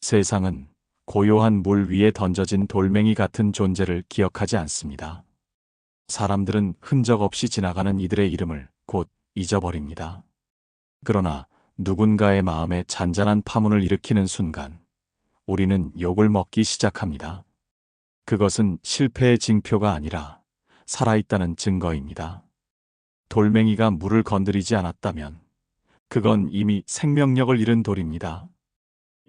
세상은 고요한 물 위에 던져진 돌멩이 같은 존재를 기억하지 않습니다. 사람들은 흔적 없이 지나가는 이들의 이름을 곧 잊어버립니다. 그러나 누군가의 마음에 잔잔한 파문을 일으키는 순간 우리는 욕을 먹기 시작합니다. 그것은 실패의 징표가 아니라 살아있다는 증거입니다. 돌멩이가 물을 건드리지 않았다면 그건 이미 생명력을 잃은 돌입니다.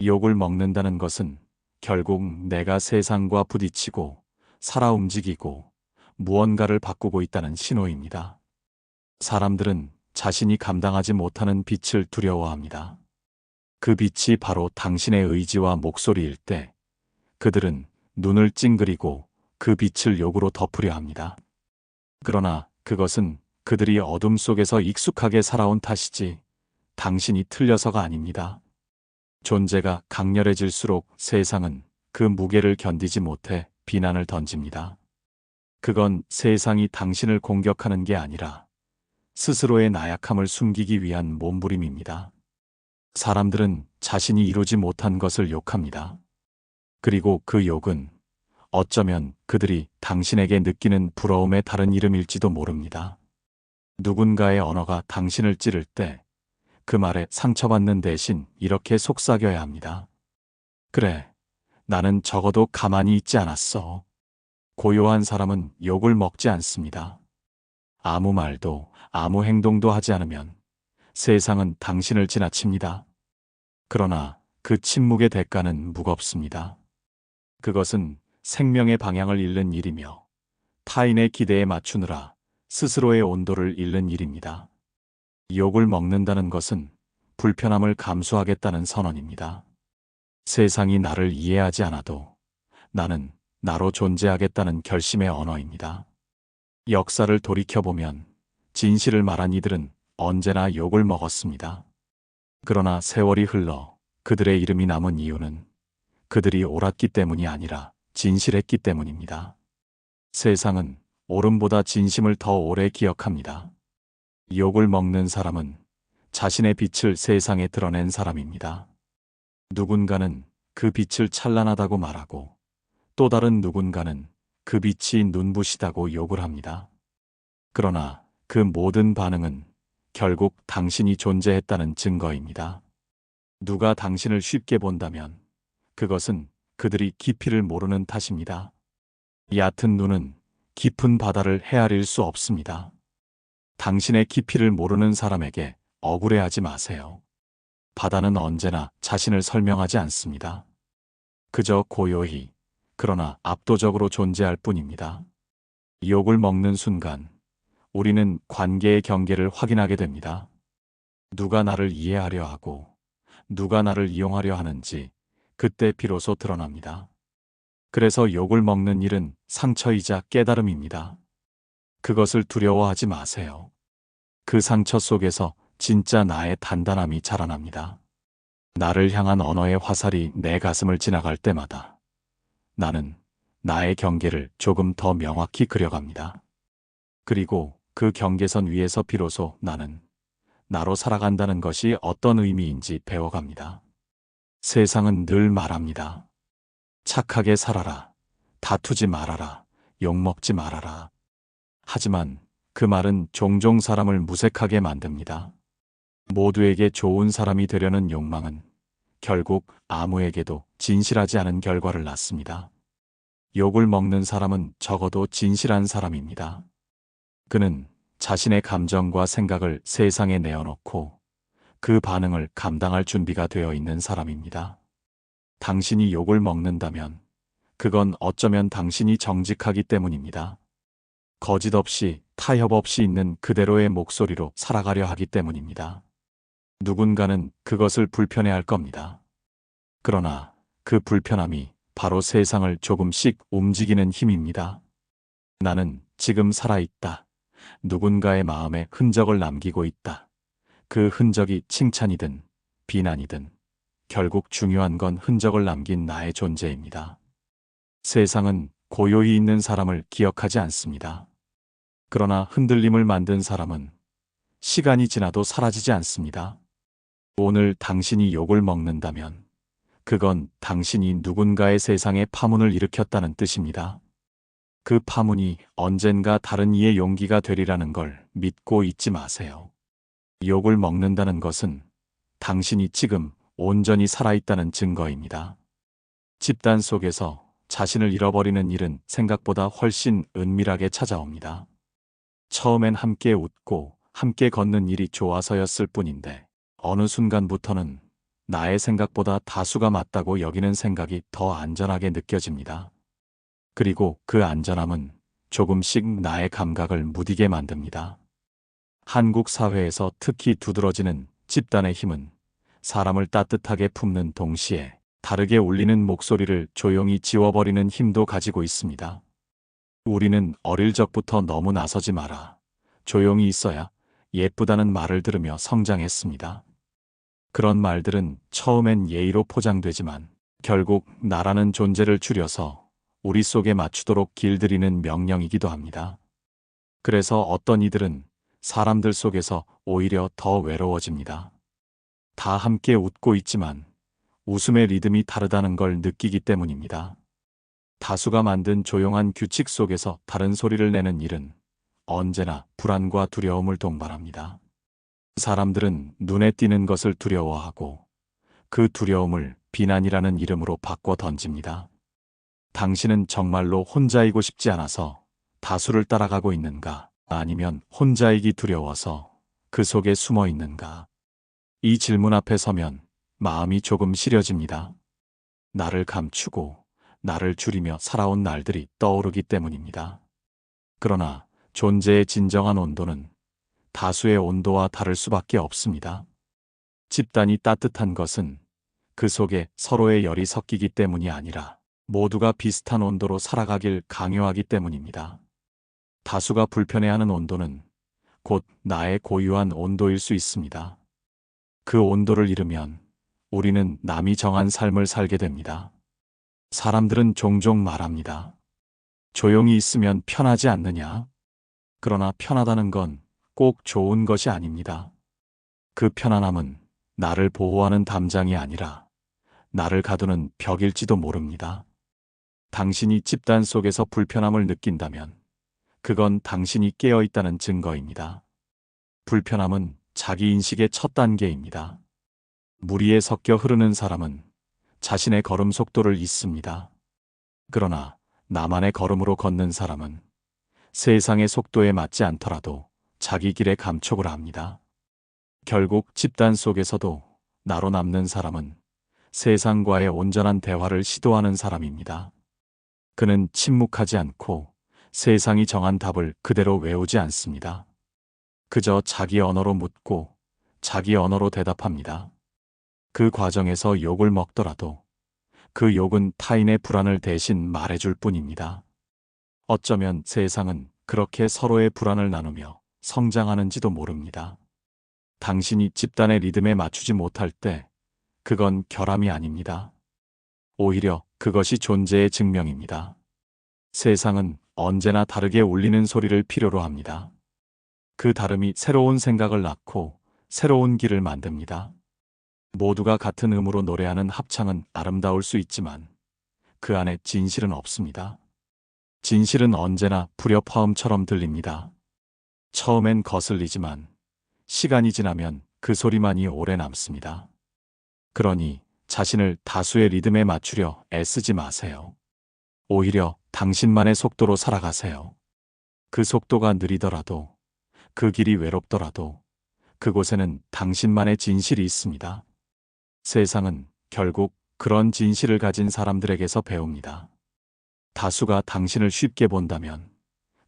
욕을 먹는다는 것은 결국 내가 세상과 부딪히고 살아 움직이고 무언가를 바꾸고 있다는 신호입니다. 사람들은 자신이 감당하지 못하는 빛을 두려워합니다. 그 빛이 바로 당신의 의지와 목소리일 때 그들은 눈을 찡그리고 그 빛을 욕으로 덮으려 합니다. 그러나 그것은 그들이 어둠 속에서 익숙하게 살아온 탓이지 당신이 틀려서가 아닙니다. 존재가 강렬해질수록 세상은 그 무게를 견디지 못해 비난을 던집니다. 그건 세상이 당신을 공격하는 게 아니라 스스로의 나약함을 숨기기 위한 몸부림입니다. 사람들은 자신이 이루지 못한 것을 욕합니다. 그리고 그 욕은 어쩌면 그들이 당신에게 느끼는 부러움의 다른 이름일지도 모릅니다. 누군가의 언어가 당신을 찌를 때 그 말에 상처받는 대신 이렇게 속삭여야 합니다. 그래, 나는 적어도 가만히 있지 않았어. 고요한 사람은 욕을 먹지 않습니다. 아무 말도 아무 행동도 하지 않으면 세상은 당신을 지나칩니다. 그러나 그 침묵의 대가는 무겁습니다. 그것은 생명의 방향을 잃는 일이며 타인의 기대에 맞추느라 스스로의 온도를 잃는 일입니다. 욕을 먹는다는 것은 불편함을 감수하겠다는 선언입니다. 세상이 나를 이해하지 않아도 나는 나로 존재하겠다는 결심의 언어입니다. 역사를 돌이켜보면 진실을 말한 이들은 언제나 욕을 먹었습니다. 그러나 세월이 흘러 그들의 이름이 남은 이유는 그들이 옳았기 때문이 아니라 진실했기 때문입니다. 세상은 옳음보다 진심을 더 오래 기억합니다. 욕을 먹는 사람은 자신의 빛을 세상에 드러낸 사람입니다. 누군가는 그 빛을 찬란하다고 말하고 또 다른 누군가는 그 빛이 눈부시다고 욕을 합니다. 그러나 그 모든 반응은 결국 당신이 존재했다는 증거입니다. 누가 당신을 쉽게 본다면 그것은 그들이 깊이를 모르는 탓입니다. 얕은 눈은 깊은 바다를 헤아릴 수 없습니다. 당신의 깊이를 모르는 사람에게 억울해하지 마세요. 바다는 언제나 자신을 설명하지 않습니다. 그저 고요히, 그러나 압도적으로 존재할 뿐입니다. 욕을 먹는 순간 우리는 관계의 경계를 확인하게 됩니다. 누가 나를 이해하려 하고 누가 나를 이용하려 하는지 그때 비로소 드러납니다. 그래서 욕을 먹는 일은 상처이자 깨달음입니다. 그것을 두려워하지 마세요. 그 상처 속에서 진짜 나의 단단함이 자라납니다. 나를 향한 언어의 화살이 내 가슴을 지나갈 때마다 나는 나의 경계를 조금 더 명확히 그려갑니다. 그리고 그 경계선 위에서 비로소 나는 나로 살아간다는 것이 어떤 의미인지 배워갑니다. 세상은 늘 말합니다. 착하게 살아라. 다투지 말아라. 욕먹지 말아라. 하지만 그 말은 종종 사람을 무색하게 만듭니다. 모두에게 좋은 사람이 되려는 욕망은 결국 아무에게도 진실하지 않은 결과를 낳습니다. 욕을 먹는 사람은 적어도 진실한 사람입니다. 그는 자신의 감정과 생각을 세상에 내어놓고 그 반응을 감당할 준비가 되어 있는 사람입니다. 당신이 욕을 먹는다면 그건 어쩌면 당신이 정직하기 때문입니다. 거짓 없이 타협 없이 있는 그대로의 목소리로 살아가려 하기 때문입니다. 누군가는 그것을 불편해할 겁니다. 그러나 그 불편함이 바로 세상을 조금씩 움직이는 힘입니다. 나는 지금 살아있다. 누군가의 마음에 흔적을 남기고 있다. 그 흔적이 칭찬이든 비난이든 결국 중요한 건 흔적을 남긴 나의 존재입니다. 세상은 고요히 있는 사람을 기억하지 않습니다. 그러나 흔들림을 만든 사람은 시간이 지나도 사라지지 않습니다. 오늘 당신이 욕을 먹는다면 그건 당신이 누군가의 세상에 파문을 일으켰다는 뜻입니다. 그 파문이 언젠가 다른 이의 용기가 되리라는 걸 믿고 있지 마세요. 욕을 먹는다는 것은 당신이 지금 온전히 살아있다는 증거입니다. 집단 속에서 자신을 잃어버리는 일은 생각보다 훨씬 은밀하게 찾아옵니다. 처음엔 함께 웃고 함께 걷는 일이 좋아서였을 뿐인데 어느 순간부터는 나의 생각보다 다수가 맞다고 여기는 생각이 더 안전하게 느껴집니다. 그리고 그 안전함은 조금씩 나의 감각을 무디게 만듭니다. 한국 사회에서 특히 두드러지는 집단의 힘은 사람을 따뜻하게 품는 동시에 다르게 울리는 목소리를 조용히 지워버리는 힘도 가지고 있습니다. 우리는 어릴 적부터 너무 나서지 마라, 조용히 있어야 예쁘다는 말을 들으며 성장했습니다. 그런 말들은 처음엔 예의로 포장되지만 결국 나라는 존재를 줄여서 우리 속에 맞추도록 길들이는 명령이기도 합니다. 그래서 어떤 이들은 사람들 속에서 오히려 더 외로워집니다. 다 함께 웃고 있지만 웃음의 리듬이 다르다는 걸 느끼기 때문입니다. 다수가 만든 조용한 규칙 속에서 다른 소리를 내는 일은 언제나 불안과 두려움을 동반합니다. 사람들은 눈에 띄는 것을 두려워하고 그 두려움을 비난이라는 이름으로 바꿔 던집니다. 당신은 정말로 혼자이고 싶지 않아서 다수를 따라가고 있는가? 아니면 혼자이기 두려워서 그 속에 숨어 있는가? 이 질문 앞에 서면 마음이 조금 시려집니다. 나를 감추고 나를 줄이며 살아온 날들이 떠오르기 때문입니다. 그러나 존재의 진정한 온도는 다수의 온도와 다를 수밖에 없습니다. 집단이 따뜻한 것은 그 속에 서로의 열이 섞이기 때문이 아니라 모두가 비슷한 온도로 살아가길 강요하기 때문입니다. 다수가 불편해하는 온도는 곧 나의 고유한 온도일 수 있습니다. 그 온도를 잃으면 우리는 남이 정한 삶을 살게 됩니다. 사람들은 종종 말합니다. 조용히 있으면 편하지 않느냐? 그러나 편하다는 건 꼭 좋은 것이 아닙니다. 그 편안함은 나를 보호하는 담장이 아니라 나를 가두는 벽일지도 모릅니다. 당신이 집단 속에서 불편함을 느낀다면 그건 당신이 깨어 있다는 증거입니다. 불편함은 자기 인식의 첫 단계입니다. 무리에 섞여 흐르는 사람은 자신의 걸음 속도를 잊습니다. 그러나 나만의 걸음으로 걷는 사람은 세상의 속도에 맞지 않더라도 자기 길에 감촉을 합니다. 결국 집단 속에서도 나로 남는 사람은 세상과의 온전한 대화를 시도하는 사람입니다. 그는 침묵하지 않고 세상이 정한 답을 그대로 외우지 않습니다. 그저 자기 언어로 묻고 자기 언어로 대답합니다. 그 과정에서 욕을 먹더라도 그 욕은 타인의 불안을 대신 말해줄 뿐입니다. 어쩌면 세상은 그렇게 서로의 불안을 나누며 성장하는지도 모릅니다. 당신이 집단의 리듬에 맞추지 못할 때 그건 결함이 아닙니다. 오히려 그것이 존재의 증명입니다. 세상은 언제나 다르게 울리는 소리를 필요로 합니다. 그 다름이 새로운 생각을 낳고 새로운 길을 만듭니다. 모두가 같은 음으로 노래하는 합창은 아름다울 수 있지만 그 안에 진실은 없습니다. 진실은 언제나 불협화음처럼 들립니다. 처음엔 거슬리지만 시간이 지나면 그 소리만이 오래 남습니다. 그러니 자신을 다수의 리듬에 맞추려 애쓰지 마세요. 오히려 당신만의 속도로 살아가세요. 그 속도가 느리더라도, 그 길이 외롭더라도 그곳에는 당신만의 진실이 있습니다. 세상은 결국 그런 진실을 가진 사람들에게서 배웁니다. 다수가 당신을 쉽게 본다면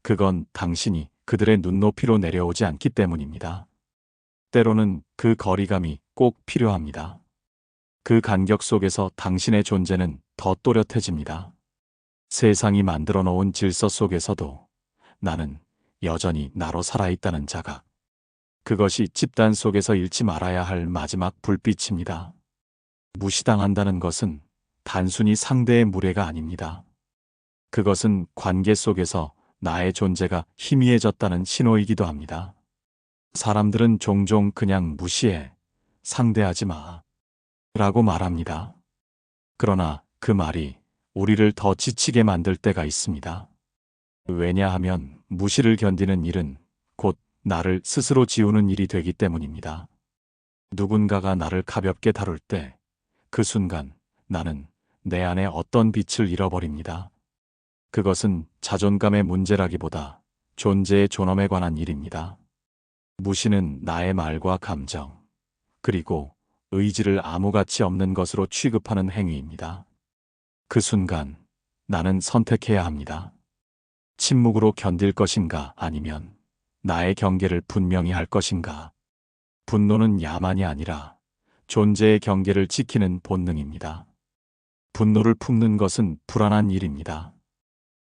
그건 당신이 그들의 눈높이로 내려오지 않기 때문입니다. 때로는 그 거리감이 꼭 필요합니다. 그 간격 속에서 당신의 존재는 더 또렷해집니다. 세상이 만들어 놓은 질서 속에서도 나는 여전히 나로 살아있다는 자각. 그것이 집단 속에서 잃지 말아야 할 마지막 불빛입니다. 무시당한다는 것은 단순히 상대의 무례가 아닙니다. 그것은 관계 속에서 나의 존재가 희미해졌다는 신호이기도 합니다. 사람들은 종종 그냥 무시해, 상대하지 마 라고 말합니다. 그러나 그 말이 우리를 더 지치게 만들 때가 있습니다. 왜냐하면 무시를 견디는 일은 곧 나를 스스로 지우는 일이 되기 때문입니다. 누군가가 나를 가볍게 다룰 때 그 순간 나는 내 안에 어떤 빛을 잃어버립니다. 그것은 자존감의 문제라기보다 존재의 존엄에 관한 일입니다. 무시는 나의 말과 감정, 그리고 의지를 아무 가치 없는 것으로 취급하는 행위입니다. 그 순간 나는 선택해야 합니다. 침묵으로 견딜 것인가 아니면 나의 경계를 분명히 할 것인가. 분노는 야만이 아니라 존재의 경계를 지키는 본능입니다. 분노를 품는 것은 불안한 일입니다.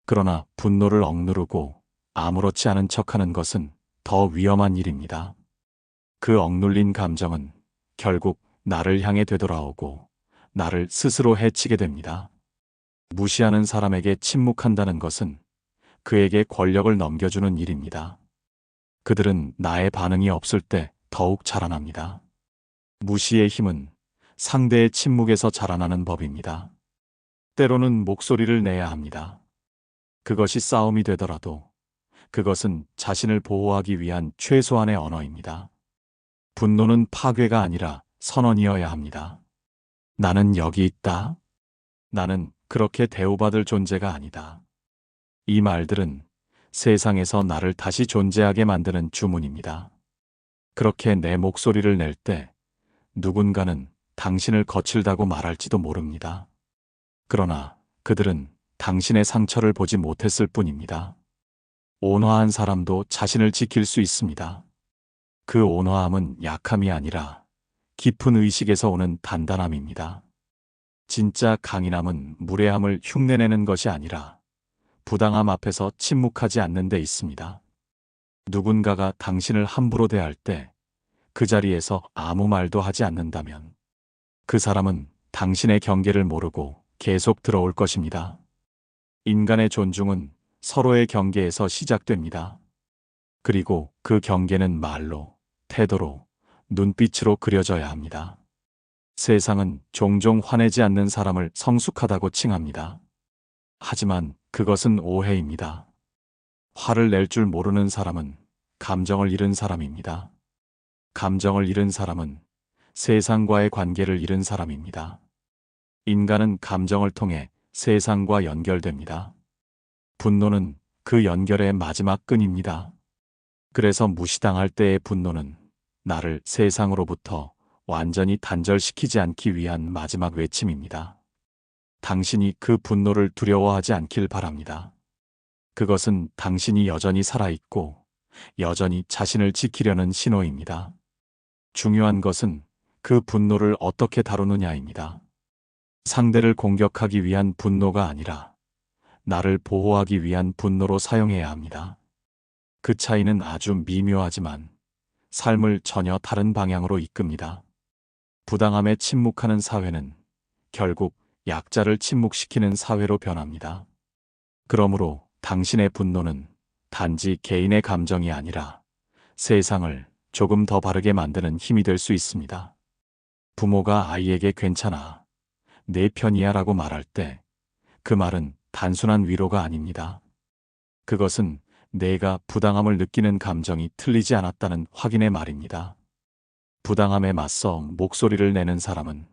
그러나 분노를 억누르고 아무렇지 않은 척하는 것은 더 위험한 일입니다. 그 억눌린 감정은 결국 나를 향해 되돌아오고 나를 스스로 해치게 됩니다. 무시하는 사람에게 침묵한다는 것은 그에게 권력을 넘겨주는 일입니다. 그들은 나의 반응이 없을 때 더욱 자라납니다. 무시의 힘은 상대의 침묵에서 자라나는 법입니다. 때로는 목소리를 내야 합니다. 그것이 싸움이 되더라도 그것은 자신을 보호하기 위한 최소한의 언어입니다. 분노는 파괴가 아니라 선언이어야 합니다. 나는 여기 있다. 나는 그렇게 대우받을 존재가 아니다. 이 말들은 세상에서 나를 다시 존재하게 만드는 주문입니다. 그렇게 내 목소리를 낼 때 누군가는 당신을 거칠다고 말할지도 모릅니다. 그러나 그들은 당신의 상처를 보지 못했을 뿐입니다. 온화한 사람도 자신을 지킬 수 있습니다. 그 온화함은 약함이 아니라 깊은 의식에서 오는 단단함입니다. 진짜 강인함은 무례함을 흉내내는 것이 아니라 부당함 앞에서 침묵하지 않는 데 있습니다. 누군가가 당신을 함부로 대할 때 그 자리에서 아무 말도 하지 않는다면 그 사람은 당신의 경계를 모르고 계속 들어올 것입니다. 인간의 존중은 서로의 경계에서 시작됩니다. 그리고 그 경계는 말로, 태도로, 눈빛으로 그려져야 합니다. 세상은 종종 화내지 않는 사람을 성숙하다고 칭합니다. 하지만 그것은 오해입니다. 화를 낼 줄 모르는 사람은 감정을 잃은 사람입니다. 감정을 잃은 사람은 세상과의 관계를 잃은 사람입니다. 인간은 감정을 통해 세상과 연결됩니다. 분노는 그 연결의 마지막 끈입니다. 그래서 무시당할 때의 분노는 나를 세상으로부터 완전히 단절시키지 않기 위한 마지막 외침입니다. 당신이 그 분노를 두려워하지 않길 바랍니다. 그것은 당신이 여전히 살아있고 여전히 자신을 지키려는 신호입니다. 중요한 것은 그 분노를 어떻게 다루느냐입니다. 상대를 공격하기 위한 분노가 아니라 나를 보호하기 위한 분노로 사용해야 합니다. 그 차이는 아주 미묘하지만 삶을 전혀 다른 방향으로 이끕니다. 부당함에 침묵하는 사회는 결국 약자를 침묵시키는 사회로 변합니다. 그러므로 당신의 분노는 단지 개인의 감정이 아니라 세상을 조금 더 바르게 만드는 힘이 될 수 있습니다. 부모가 아이에게 괜찮아, 내 편이야 라고 말할 때 그 말은 단순한 위로가 아닙니다. 그것은 내가 부당함을 느끼는 감정이 틀리지 않았다는 확인의 말입니다. 부당함에 맞서 목소리를 내는 사람은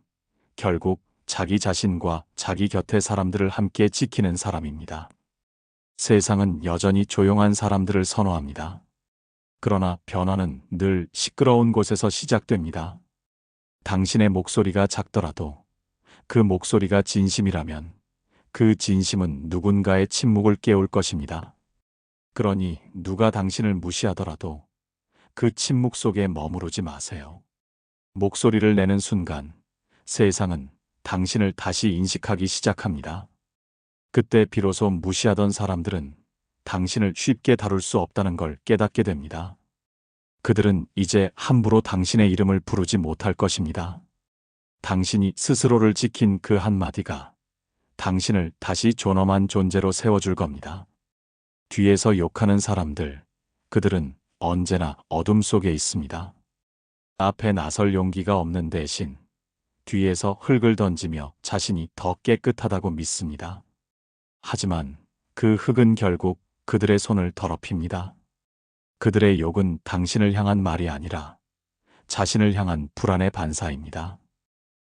결국 자기 자신과 자기 곁의 사람들을 함께 지키는 사람입니다. 세상은 여전히 조용한 사람들을 선호합니다. 그러나 변화는 늘 시끄러운 곳에서 시작됩니다. 당신의 목소리가 작더라도 그 목소리가 진심이라면 그 진심은 누군가의 침묵을 깨울 것입니다. 그러니 누가 당신을 무시하더라도 그 침묵 속에 머무르지 마세요. 목소리를 내는 순간 세상은 당신을 다시 인식하기 시작합니다. 그때 비로소 무시하던 사람들은 당신을 쉽게 다룰 수 없다는 걸 깨닫게 됩니다. 그들은 이제 함부로 당신의 이름을 부르지 못할 것입니다. 당신이 스스로를 지킨 그 한마디가 당신을 다시 존엄한 존재로 세워줄 겁니다. 뒤에서 욕하는 사람들, 그들은 언제나 어둠 속에 있습니다. 앞에 나설 용기가 없는 대신 뒤에서 흙을 던지며 자신이 더 깨끗하다고 믿습니다. 하지만 그 흙은 결국 그들의 손을 더럽힙니다. 그들의 욕은 당신을 향한 말이 아니라 자신을 향한 불안의 반사입니다.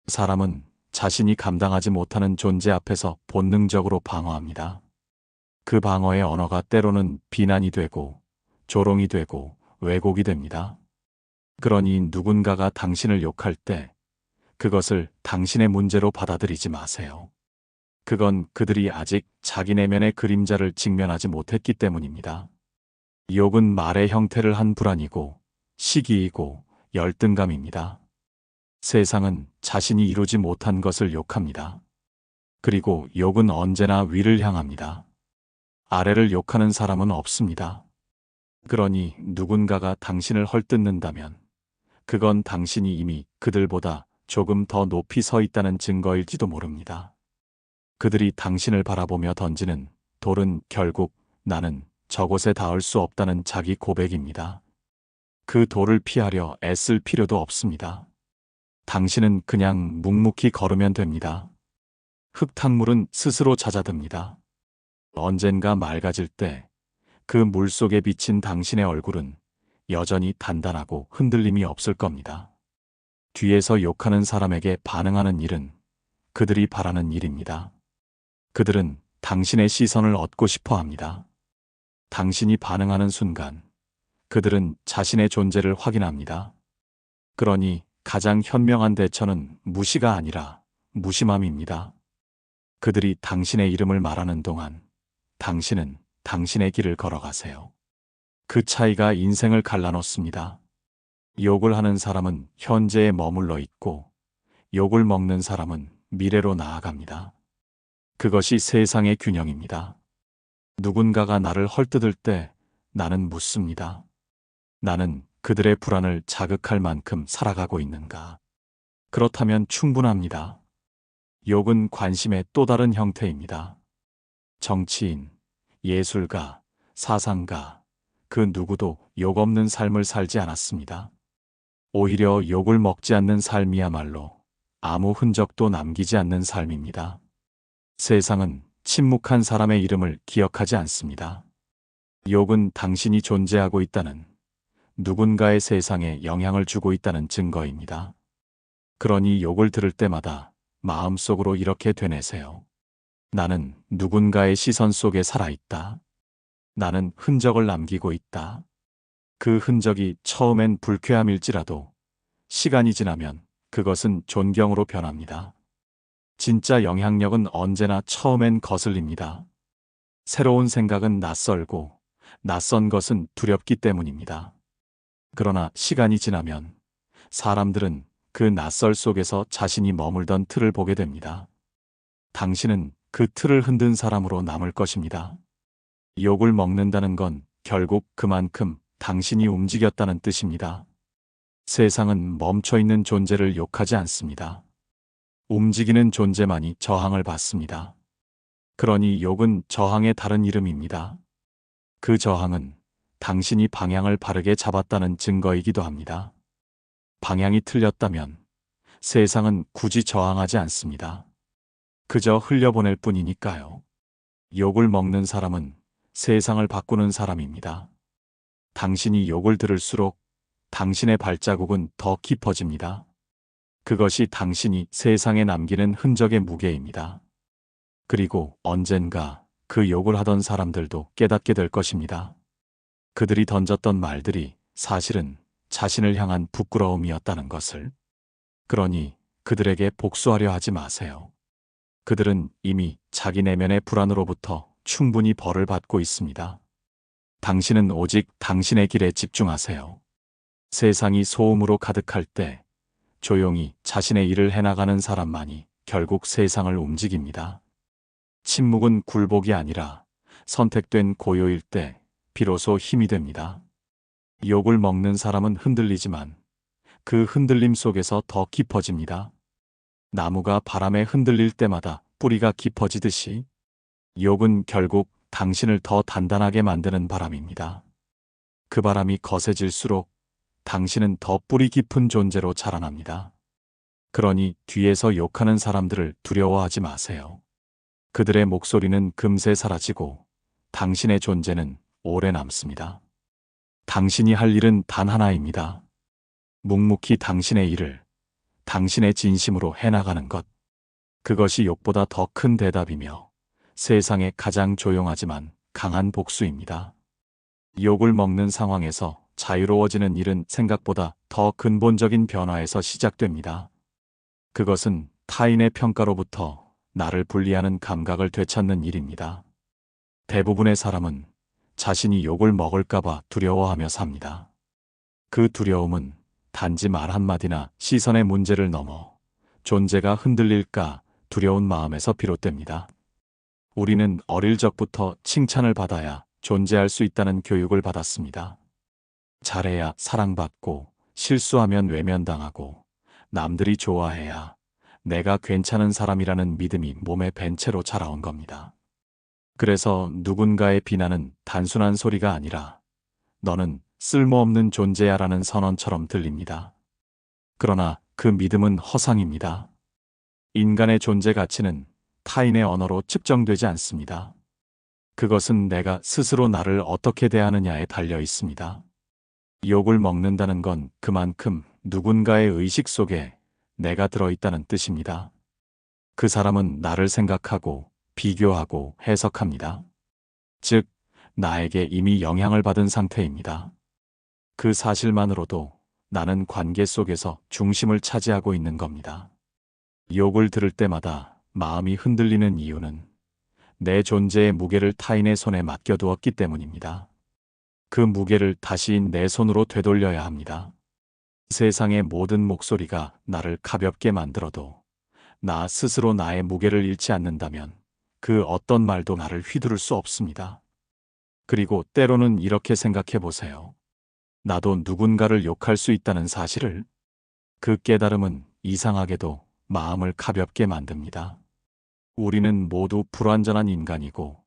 사람은 자신이 감당하지 못하는 존재 앞에서 본능적으로 방어합니다. 그 방어의 언어가 때로는 비난이 되고 조롱이 되고 왜곡이 됩니다. 그러니 누군가가 당신을 욕할 때 그것을 당신의 문제로 받아들이지 마세요. 그건 그들이 아직 자기 내면의 그림자를 직면하지 못했기 때문입니다. 욕은 말의 형태를 한 불안이고 시기이고 열등감입니다. 세상은 자신이 이루지 못한 것을 욕합니다. 그리고 욕은 언제나 위를 향합니다. 아래를 욕하는 사람은 없습니다. 그러니 누군가가 당신을 헐뜯는다면 그건 당신이 이미 그들보다 조금 더 높이 서 있다는 증거일지도 모릅니다. 그들이 당신을 바라보며 던지는 돌은 결국 나는 저곳에 닿을 수 없다는 자기 고백입니다. 그 돌을 피하려 애쓸 필요도 없습니다. 당신은 그냥 묵묵히 걸으면 됩니다. 흙탕물은 스스로 잦아듭니다. 언젠가 맑아질 때 그 물 속에 비친 당신의 얼굴은 여전히 단단하고 흔들림이 없을 겁니다. 뒤에서 욕하는 사람에게 반응하는 일은 그들이 바라는 일입니다. 그들은 당신의 시선을 얻고 싶어 합니다. 당신이 반응하는 순간 그들은 자신의 존재를 확인합니다. 그러니 가장 현명한 대처는 무시가 아니라 무심함입니다. 그들이 당신의 이름을 말하는 동안 당신은 당신의 길을 걸어가세요. 그 차이가 인생을 갈라놓습니다. 욕을 하는 사람은 현재에 머물러 있고 욕을 먹는 사람은 미래로 나아갑니다. 그것이 세상의 균형입니다. 누군가가 나를 헐뜯을 때 나는 묻습니다. 나는 그들의 불안을 자극할 만큼 살아가고 있는가? 그렇다면 충분합니다. 욕은 관심의 또 다른 형태입니다. 정치인, 예술가, 사상가, 그 누구도 욕 없는 삶을 살지 않았습니다. 오히려 욕을 먹지 않는 삶이야말로 아무 흔적도 남기지 않는 삶입니다. 세상은 침묵한 사람의 이름을 기억하지 않습니다. 욕은 당신이 존재하고 있다는, 누군가의 세상에 영향을 주고 있다는 증거입니다. 그러니 욕을 들을 때마다 마음속으로 이렇게 되뇌세요. 나는 누군가의 시선 속에 살아있다. 나는 흔적을 남기고 있다. 그 흔적이 처음엔 불쾌함일지라도 시간이 지나면 그것은 존경으로 변합니다. 진짜 영향력은 언제나 처음엔 거슬립니다. 새로운 생각은 낯설고 낯선 것은 두렵기 때문입니다. 그러나 시간이 지나면 사람들은 그 낯설 속에서 자신이 머물던 틀을 보게 됩니다. 당신은 그 틀을 흔든 사람으로 남을 것입니다. 욕을 먹는다는 건 결국 그만큼 당신이 움직였다는 뜻입니다. 세상은 멈춰있는 존재를 욕하지 않습니다. 움직이는 존재만이 저항을 받습니다. 그러니 욕은 저항의 다른 이름입니다. 그 저항은 당신이 방향을 바르게 잡았다는 증거이기도 합니다. 방향이 틀렸다면 세상은 굳이 저항하지 않습니다. 그저 흘려보낼 뿐이니까요. 욕을 먹는 사람은 세상을 바꾸는 사람입니다. 당신이 욕을 들을수록 당신의 발자국은 더 깊어집니다. 그것이 당신이 세상에 남기는 흔적의 무게입니다. 그리고 언젠가 그 욕을 하던 사람들도 깨닫게 될 것입니다. 그들이 던졌던 말들이 사실은 자신을 향한 부끄러움이었다는 것을. 그러니 그들에게 복수하려 하지 마세요. 그들은 이미 자기 내면의 불안으로부터 충분히 벌을 받고 있습니다. 당신은 오직 당신의 길에 집중하세요. 세상이 소음으로 가득할 때 조용히 자신의 일을 해나가는 사람만이 결국 세상을 움직입니다. 침묵은 굴복이 아니라 선택된 고요일 때 비로소 힘이 됩니다. 욕을 먹는 사람은 흔들리지만 그 흔들림 속에서 더 깊어집니다. 나무가 바람에 흔들릴 때마다 뿌리가 깊어지듯이 욕은 결국 당신을 더 단단하게 만드는 바람입니다. 그 바람이 거세질수록 당신은 더 뿌리 깊은 존재로 자라납니다. 그러니 뒤에서 욕하는 사람들을 두려워하지 마세요. 그들의 목소리는 금세 사라지고 당신의 존재는 오래 남습니다. 당신이 할 일은 단 하나입니다. 묵묵히 당신의 일을 당신의 진심으로 해나가는 것. 그것이 욕보다 더 큰 대답이며 세상의 가장 조용하지만 강한 복수입니다. 욕을 먹는 상황에서 자유로워지는 일은 생각보다 더 근본적인 변화에서 시작됩니다. 그것은 타인의 평가로부터 나를 분리하는 감각을 되찾는 일입니다. 대부분의 사람은 자신이 욕을 먹을까봐 두려워하며 삽니다. 그 두려움은 단지 말 한마디나 시선의 문제를 넘어 존재가 흔들릴까 두려운 마음에서 비롯됩니다. 우리는 어릴 적부터 칭찬을 받아야 존재할 수 있다는 교육을 받았습니다. 잘해야 사랑받고 실수하면 외면당하고 남들이 좋아해야 내가 괜찮은 사람이라는 믿음이 몸에 밴 채로 자라온 겁니다. 그래서 누군가의 비난은 단순한 소리가 아니라 너는 쓸모없는 존재야라는 선언처럼 들립니다. 그러나 그 믿음은 허상입니다. 인간의 존재 가치는 타인의 언어로 측정되지 않습니다. 그것은 내가 스스로 나를 어떻게 대하느냐에 달려 있습니다. 욕을 먹는다는 건 그만큼 누군가의 의식 속에 내가 들어있다는 뜻입니다. 그 사람은 나를 생각하고 비교하고 해석합니다. 즉, 나에게 이미 영향을 받은 상태입니다. 그 사실만으로도 나는 관계 속에서 중심을 차지하고 있는 겁니다. 욕을 들을 때마다 마음이 흔들리는 이유는 내 존재의 무게를 타인의 손에 맡겨두었기 때문입니다. 그 무게를 다시 내 손으로 되돌려야 합니다. 세상의 모든 목소리가 나를 가볍게 만들어도 나 스스로 나의 무게를 잃지 않는다면 그 어떤 말도 나를 휘두를 수 없습니다. 그리고 때로는 이렇게 생각해 보세요. 나도 누군가를 욕할 수 있다는 사실을. 그 깨달음은 이상하게도 마음을 가볍게 만듭니다. 우리는 모두 불완전한 인간이고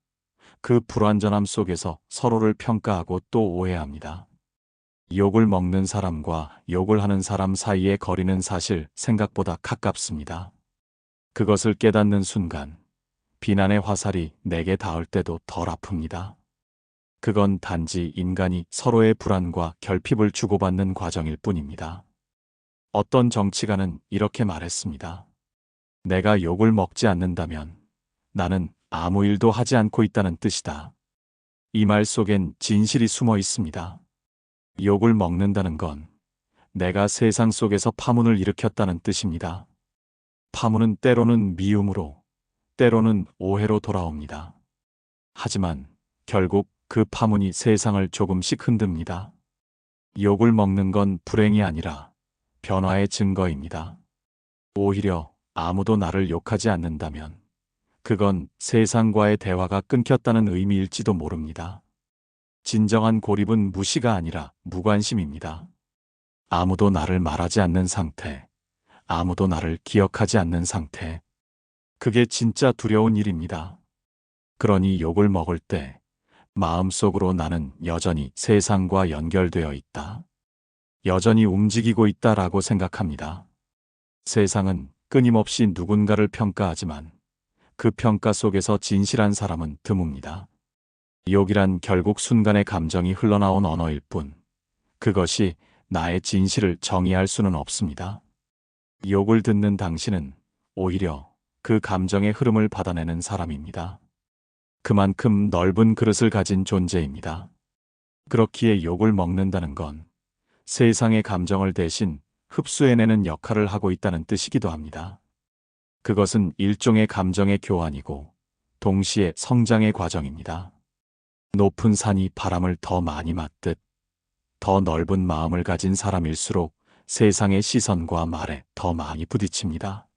그 불완전함 속에서 서로를 평가하고 또 오해합니다. 욕을 먹는 사람과 욕을 하는 사람 사이의 거리는 사실 생각보다 가깝습니다. 그것을 깨닫는 순간 비난의 화살이 내게 닿을 때도 덜 아픕니다. 그건 단지 인간이 서로의 불안과 결핍을 주고받는 과정일 뿐입니다. 어떤 정치가는 이렇게 말했습니다. 내가 욕을 먹지 않는다면 나는 아무 일도 하지 않고 있다는 뜻이다. 이 말 속엔 진실이 숨어 있습니다. 욕을 먹는다는 건 내가 세상 속에서 파문을 일으켰다는 뜻입니다. 파문은 때로는 미움으로, 때로는 오해로 돌아옵니다. 하지만 결국 그 파문이 세상을 조금씩 흔듭니다. 욕을 먹는 건 불행이 아니라 변화의 증거입니다. 오히려 아무도 나를 욕하지 않는다면 그건 세상과의 대화가 끊겼다는 의미일지도 모릅니다. 진정한 고립은 무시가 아니라 무관심입니다. 아무도 나를 말하지 않는 상태, 아무도 나를 기억하지 않는 상태. 그게 진짜 두려운 일입니다. 그러니 욕을 먹을 때 마음속으로 나는 여전히 세상과 연결되어 있다. 여전히 움직이고 있다라고 생각합니다. 세상은 끊임없이 누군가를 평가하지만 그 평가 속에서 진실한 사람은 드뭅니다. 욕이란 결국 순간의 감정이 흘러나온 언어일 뿐 그것이 나의 진실을 정의할 수는 없습니다. 욕을 듣는 당신은 오히려 그 감정의 흐름을 받아내는 사람입니다. 그만큼 넓은 그릇을 가진 존재입니다. 그렇기에 욕을 먹는다는 건 세상의 감정을 대신 흡수해내는 역할을 하고 있다는 뜻이기도 합니다. 그것은 일종의 감정의 교환이고 동시에 성장의 과정입니다. 높은 산이 바람을 더 많이 맞듯 더 넓은 마음을 가진 사람일수록 세상의 시선과 말에 더 많이 부딪힙니다.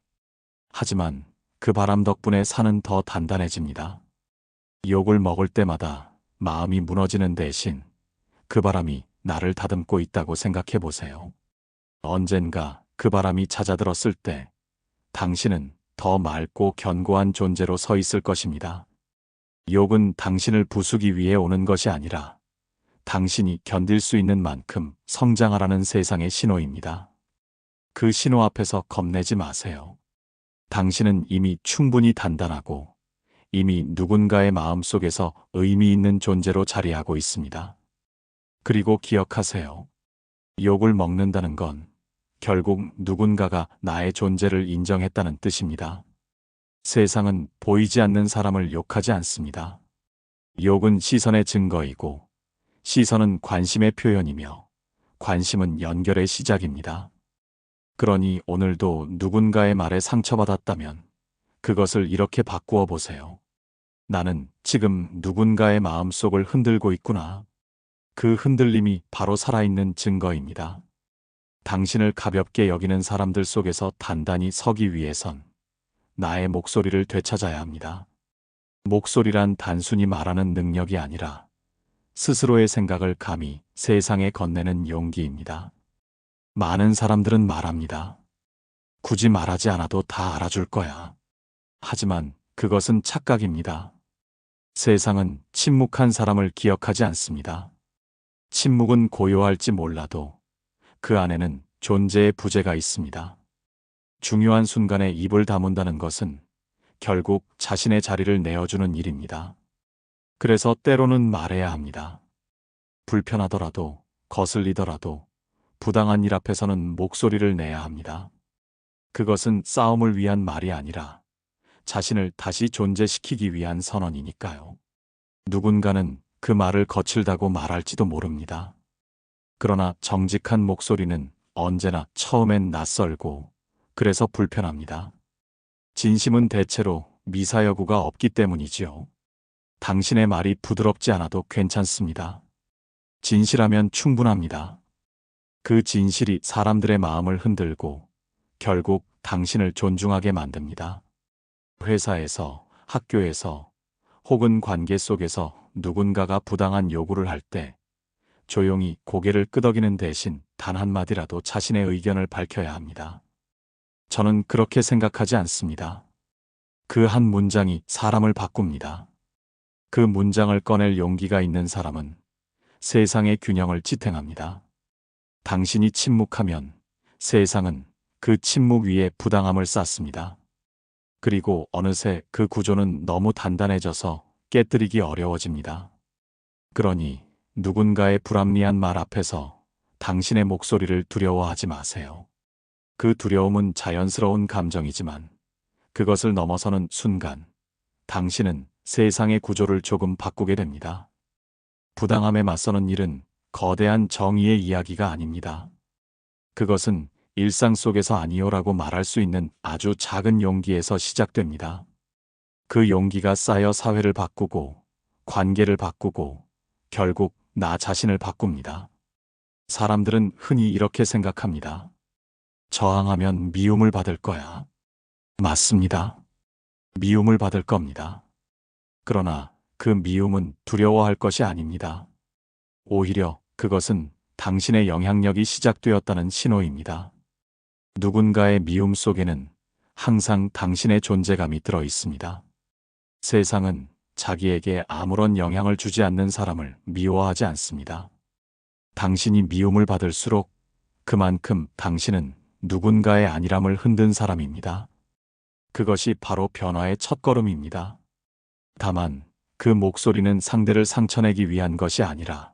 하지만 그 바람 덕분에 산은 더 단단해집니다. 욕을 먹을 때마다 마음이 무너지는 대신 그 바람이 나를 다듬고 있다고 생각해 보세요. 언젠가 그 바람이 잦아들었을 때 당신은 더 맑고 견고한 존재로 서 있을 것입니다. 욕은 당신을 부수기 위해 오는 것이 아니라 당신이 견딜 수 있는 만큼 성장하라는 세상의 신호입니다. 그 신호 앞에서 겁내지 마세요. 당신은 이미 충분히 단단하고 이미 누군가의 마음속에서 의미 있는 존재로 자리하고 있습니다. 그리고 기억하세요. 욕을 먹는다는 건 결국 누군가가 나의 존재를 인정했다는 뜻입니다. 세상은 보이지 않는 사람을 욕하지 않습니다. 욕은 시선의 증거이고 시선은 관심의 표현이며 관심은 연결의 시작입니다. 그러니 오늘도 누군가의 말에 상처받았다면 그것을 이렇게 바꾸어 보세요. 나는 지금 누군가의 마음속을 흔들고 있구나. 그 흔들림이 바로 살아있는 증거입니다. 당신을 가볍게 여기는 사람들 속에서 단단히 서기 위해선 나의 목소리를 되찾아야 합니다. 목소리란 단순히 말하는 능력이 아니라 스스로의 생각을 감히 세상에 건네는 용기입니다. 많은 사람들은 말합니다. 굳이 말하지 않아도 다 알아줄 거야. 하지만 그것은 착각입니다. 세상은 침묵한 사람을 기억하지 않습니다. 침묵은 고요할지 몰라도 그 안에는 존재의 부재가 있습니다. 중요한 순간에 입을 다문다는 것은 결국 자신의 자리를 내어주는 일입니다. 그래서 때로는 말해야 합니다. 불편하더라도, 거슬리더라도, 부당한 일 앞에서는 목소리를 내야 합니다. 그것은 싸움을 위한 말이 아니라 자신을 다시 존재시키기 위한 선언이니까요. 누군가는 그 말을 거칠다고 말할지도 모릅니다. 그러나 정직한 목소리는 언제나 처음엔 낯설고 그래서 불편합니다. 진심은 대체로 미사여구가 없기 때문이지요. 당신의 말이 부드럽지 않아도 괜찮습니다. 진실하면 충분합니다. 그 진실이 사람들의 마음을 흔들고 결국 당신을 존중하게 만듭니다. 회사에서, 학교에서 혹은 관계 속에서 누군가가 부당한 요구를 할 때 조용히 고개를 끄덕이는 대신 단 한마디라도 자신의 의견을 밝혀야 합니다. 저는 그렇게 생각하지 않습니다. 그 한 문장이 사람을 바꿉니다. 그 문장을 꺼낼 용기가 있는 사람은 세상의 균형을 지탱합니다. 당신이 침묵하면 세상은 그 침묵 위에 부당함을 쌓습니다. 그리고 어느새 그 구조는 너무 단단해져서 깨뜨리기 어려워집니다. 그러니 누군가의 불합리한 말 앞에서 당신의 목소리를 두려워하지 마세요. 그 두려움은 자연스러운 감정이지만 그것을 넘어서는 순간 당신은 세상의 구조를 조금 바꾸게 됩니다. 부당함에 맞서는 일은 거대한 정의의 이야기가 아닙니다. 그것은 일상 속에서 아니요라고 말할 수 있는 아주 작은 용기에서 시작됩니다. 그 용기가 쌓여 사회를 바꾸고 관계를 바꾸고 결국 나 자신을 바꿉니다. 사람들은 흔히 이렇게 생각합니다. 저항하면 미움을 받을 거야. 맞습니다. 미움을 받을 겁니다. 그러나 그 미움은 두려워할 것이 아닙니다. 오히려 그것은 당신의 영향력이 시작되었다는 신호입니다. 누군가의 미움 속에는 항상 당신의 존재감이 들어 있습니다. 세상은 자기에게 아무런 영향을 주지 않는 사람을 미워하지 않습니다. 당신이 미움을 받을수록 그만큼 당신은 누군가의 안일함을 흔든 사람입니다. 그것이 바로 변화의 첫걸음입니다. 다만 그 목소리는 상대를 상처내기 위한 것이 아니라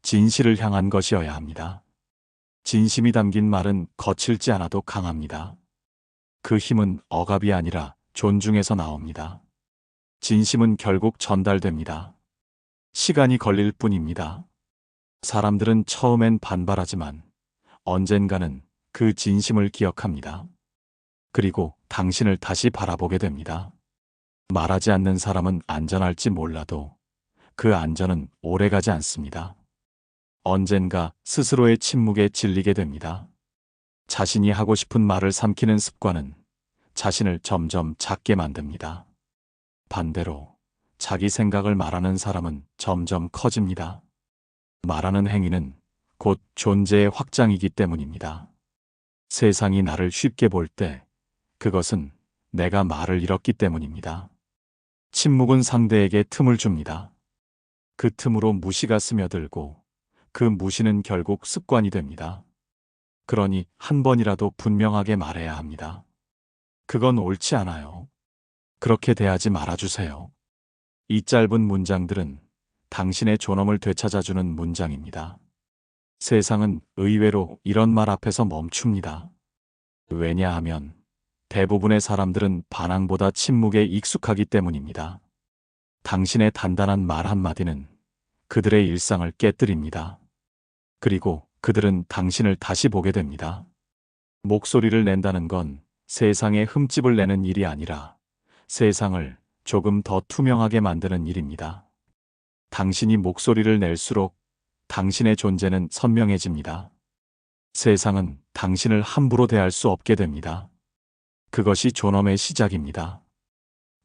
진실을 향한 것이어야 합니다. 진심이 담긴 말은 거칠지 않아도 강합니다. 그 힘은 억압이 아니라 존중에서 나옵니다. 진심은 결국 전달됩니다. 시간이 걸릴 뿐입니다. 사람들은 처음엔 반발하지만 언젠가는 그 진심을 기억합니다. 그리고 당신을 다시 바라보게 됩니다. 말하지 않는 사람은 안전할지 몰라도 그 안전은 오래가지 않습니다. 언젠가 스스로의 침묵에 질리게 됩니다. 자신이 하고 싶은 말을 삼키는 습관은 자신을 점점 작게 만듭니다. 반대로 자기 생각을 말하는 사람은 점점 커집니다. 말하는 행위는 곧 존재의 확장이기 때문입니다. 세상이 나를 쉽게 볼 때 그것은 내가 말을 잃었기 때문입니다. 침묵은 상대에게 틈을 줍니다. 그 틈으로 무시가 스며들고 그 무시는 결국 습관이 됩니다. 그러니 한 번이라도 분명하게 말해야 합니다. 그건 옳지 않아요. 그렇게 대하지 말아주세요. 이 짧은 문장들은 당신의 존엄을 되찾아주는 문장입니다. 세상은 의외로 이런 말 앞에서 멈춥니다. 왜냐하면 대부분의 사람들은 반항보다 침묵에 익숙하기 때문입니다. 당신의 단단한 말 한마디는 그들의 일상을 깨뜨립니다. 그리고 그들은 당신을 다시 보게 됩니다. 목소리를 낸다는 건 세상에 흠집을 내는 일이 아니라 세상을 조금 더 투명하게 만드는 일입니다. 당신이 목소리를 낼수록 당신의 존재는 선명해집니다. 세상은 당신을 함부로 대할 수 없게 됩니다. 그것이 존엄의 시작입니다.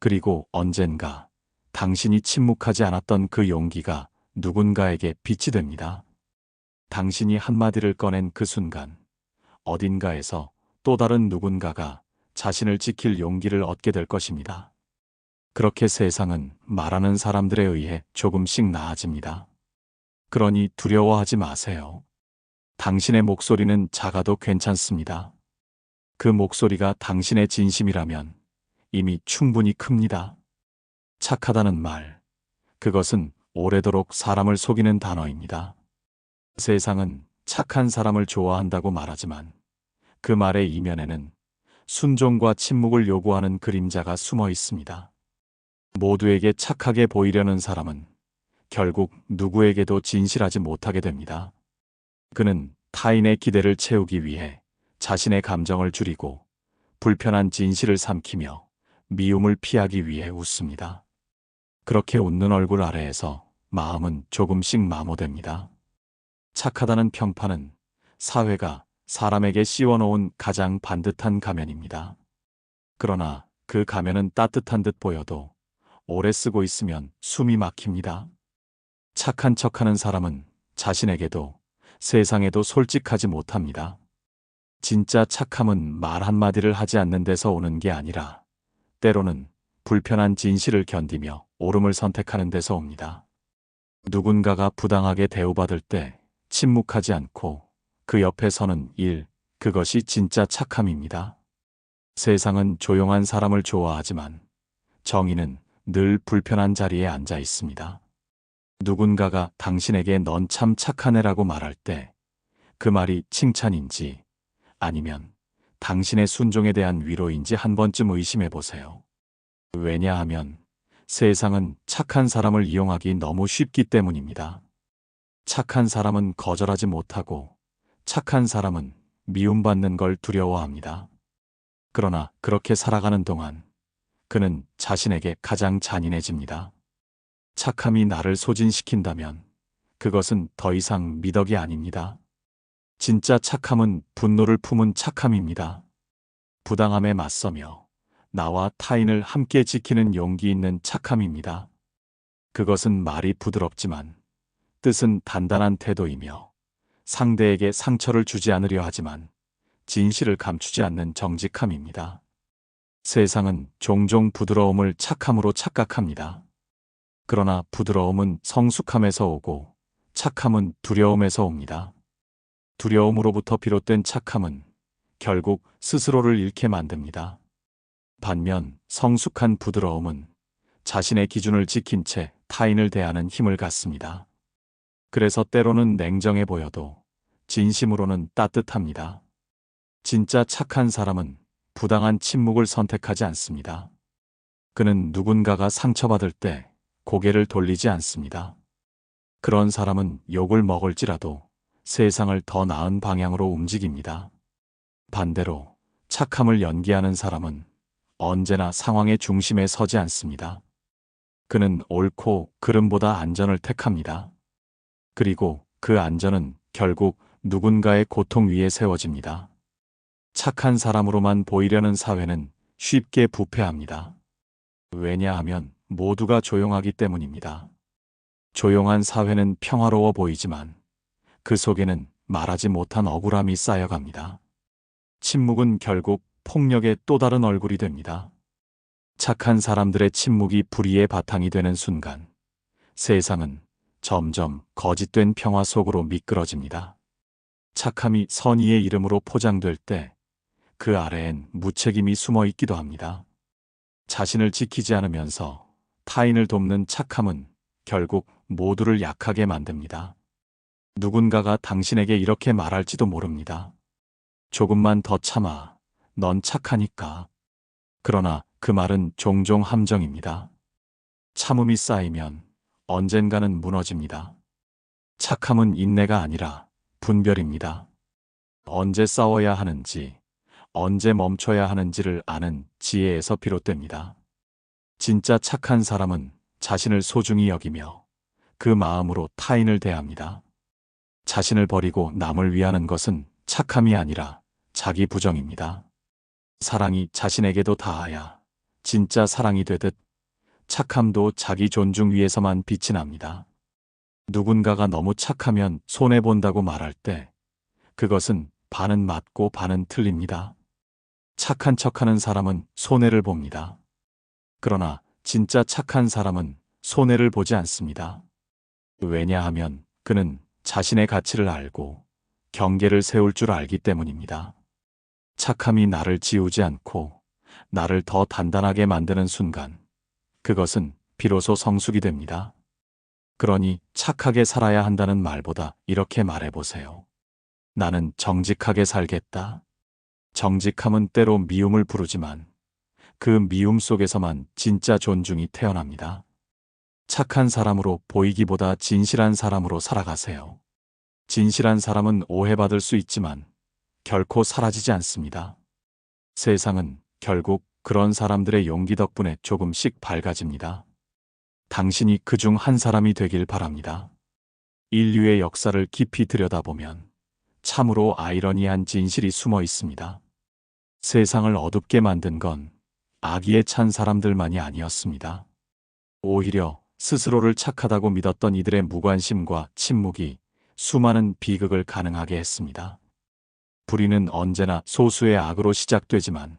그리고 언젠가 당신이 침묵하지 않았던 그 용기가 누군가에게 빛이 됩니다. 당신이 한마디를 꺼낸 그 순간 어딘가에서 또 다른 누군가가 자신을 지킬 용기를 얻게 될 것입니다. 그렇게 세상은 말하는 사람들에 의해 조금씩 나아집니다. 그러니 두려워하지 마세요. 당신의 목소리는 작아도 괜찮습니다. 그 목소리가 당신의 진심이라면 이미 충분히 큽니다. 착하다는 말, 그것은 오래도록 사람을 속이는 단어입니다. 세상은 착한 사람을 좋아한다고 말하지만 그 말의 이면에는 순종과 침묵을 요구하는 그림자가 숨어 있습니다. 모두에게 착하게 보이려는 사람은 결국 누구에게도 진실하지 못하게 됩니다. 그는 타인의 기대를 채우기 위해 자신의 감정을 줄이고 불편한 진실을 삼키며 미움을 피하기 위해 웃습니다. 그렇게 웃는 얼굴 아래에서 마음은 조금씩 마모됩니다. 착하다는 평판은 사회가 사람에게 씌워놓은 가장 반듯한 가면입니다. 그러나 그 가면은 따뜻한 듯 보여도 오래 쓰고 있으면 숨이 막힙니다. 착한 척하는 사람은 자신에게도 세상에도 솔직하지 못합니다. 진짜 착함은 말 한마디를 하지 않는 데서 오는 게 아니라 때로는 불편한 진실을 견디며 옳음을 선택하는 데서 옵니다. 누군가가 부당하게 대우받을 때 침묵하지 않고 그 옆에 서는 일, 그것이 진짜 착함입니다. 세상은 조용한 사람을 좋아하지만 정의는 늘 불편한 자리에 앉아 있습니다. 누군가가 당신에게 넌 참 착한 애라고 말할 때 그 말이 칭찬인지 아니면 당신의 순종에 대한 위로인지 한 번쯤 의심해 보세요. 왜냐하면 세상은 착한 사람을 이용하기 너무 쉽기 때문입니다. 착한 사람은 거절하지 못하고 착한 사람은 미움받는 걸 두려워합니다. 그러나 그렇게 살아가는 동안 그는 자신에게 가장 잔인해집니다. 착함이 나를 소진시킨다면 그것은 더 이상 미덕이 아닙니다. 진짜 착함은 분노를 품은 착함입니다. 부당함에 맞서며 나와 타인을 함께 지키는 용기 있는 착함입니다. 그것은 말이 부드럽지만 뜻은 단단한 태도이며 상대에게 상처를 주지 않으려 하지만 진실을 감추지 않는 정직함입니다. 세상은 종종 부드러움을 착함으로 착각합니다. 그러나 부드러움은 성숙함에서 오고 착함은 두려움에서 옵니다. 두려움으로부터 비롯된 착함은 결국 스스로를 잃게 만듭니다. 반면 성숙한 부드러움은 자신의 기준을 지킨 채 타인을 대하는 힘을 갖습니다. 그래서 때로는 냉정해 보여도 진심으로는 따뜻합니다. 진짜 착한 사람은 부당한 침묵을 선택하지 않습니다. 그는 누군가가 상처받을 때 고개를 돌리지 않습니다. 그런 사람은 욕을 먹을지라도 세상을 더 나은 방향으로 움직입니다. 반대로 착함을 연기하는 사람은 언제나 상황의 중심에 서지 않습니다. 그는 옳고 그름보다 안전을 택합니다. 그리고 그 안전은 결국 누군가의 고통 위에 세워집니다. 착한 사람으로만 보이려는 사회는 쉽게 부패합니다. 왜냐하면 모두가 조용하기 때문입니다. 조용한 사회는 평화로워 보이지만 그 속에는 말하지 못한 억울함이 쌓여갑니다. 침묵은 결국 폭력의 또 다른 얼굴이 됩니다. 착한 사람들의 침묵이 불의의 바탕이 되는 순간 세상은 점점 거짓된 평화 속으로 미끄러집니다. 착함이 선의의 이름으로 포장될 때 그 아래엔 무책임이 숨어 있기도 합니다. 자신을 지키지 않으면서 타인을 돕는 착함은 결국 모두를 약하게 만듭니다. 누군가가 당신에게 이렇게 말할지도 모릅니다. 조금만 더 참아. 넌 착하니까. 그러나 그 말은 종종 함정입니다. 참음이 쌓이면 언젠가는 무너집니다. 착함은 인내가 아니라 분별입니다. 언제 싸워야 하는지, 언제 멈춰야 하는지를 아는 지혜에서 비롯됩니다. 진짜 착한 사람은 자신을 소중히 여기며 그 마음으로 타인을 대합니다. 자신을 버리고 남을 위하는 것은 착함이 아니라 자기 부정입니다. 사랑이 자신에게도 닿아야 진짜 사랑이 되듯 착함도 자기 존중 위에서만 빛이 납니다. 누군가가 너무 착하면 손해본다고 말할 때 그것은 반은 맞고 반은 틀립니다. 착한 척하는 사람은 손해를 봅니다. 그러나 진짜 착한 사람은 손해를 보지 않습니다. 왜냐하면 그는 자신의 가치를 알고 경계를 세울 줄 알기 때문입니다. 착함이 나를 지우지 않고 나를 더 단단하게 만드는 순간 그것은 비로소 성숙이 됩니다. 그러니 착하게 살아야 한다는 말보다 이렇게 말해보세요. 나는 정직하게 살겠다. 정직함은 때로 미움을 부르지만 그 미움 속에서만 진짜 존중이 태어납니다. 착한 사람으로 보이기보다 진실한 사람으로 살아가세요. 진실한 사람은 오해받을 수 있지만 결코 사라지지 않습니다. 세상은 결국 그런 사람들의 용기 덕분에 조금씩 밝아집니다. 당신이 그 중 한 사람이 되길 바랍니다. 인류의 역사를 깊이 들여다보면 참으로 아이러니한 진실이 숨어 있습니다. 세상을 어둡게 만든 건 악의에 찬 사람들만이 아니었습니다. 오히려 스스로를 착하다고 믿었던 이들의 무관심과 침묵이 수많은 비극을 가능하게 했습니다. 불의는 언제나 소수의 악으로 시작되지만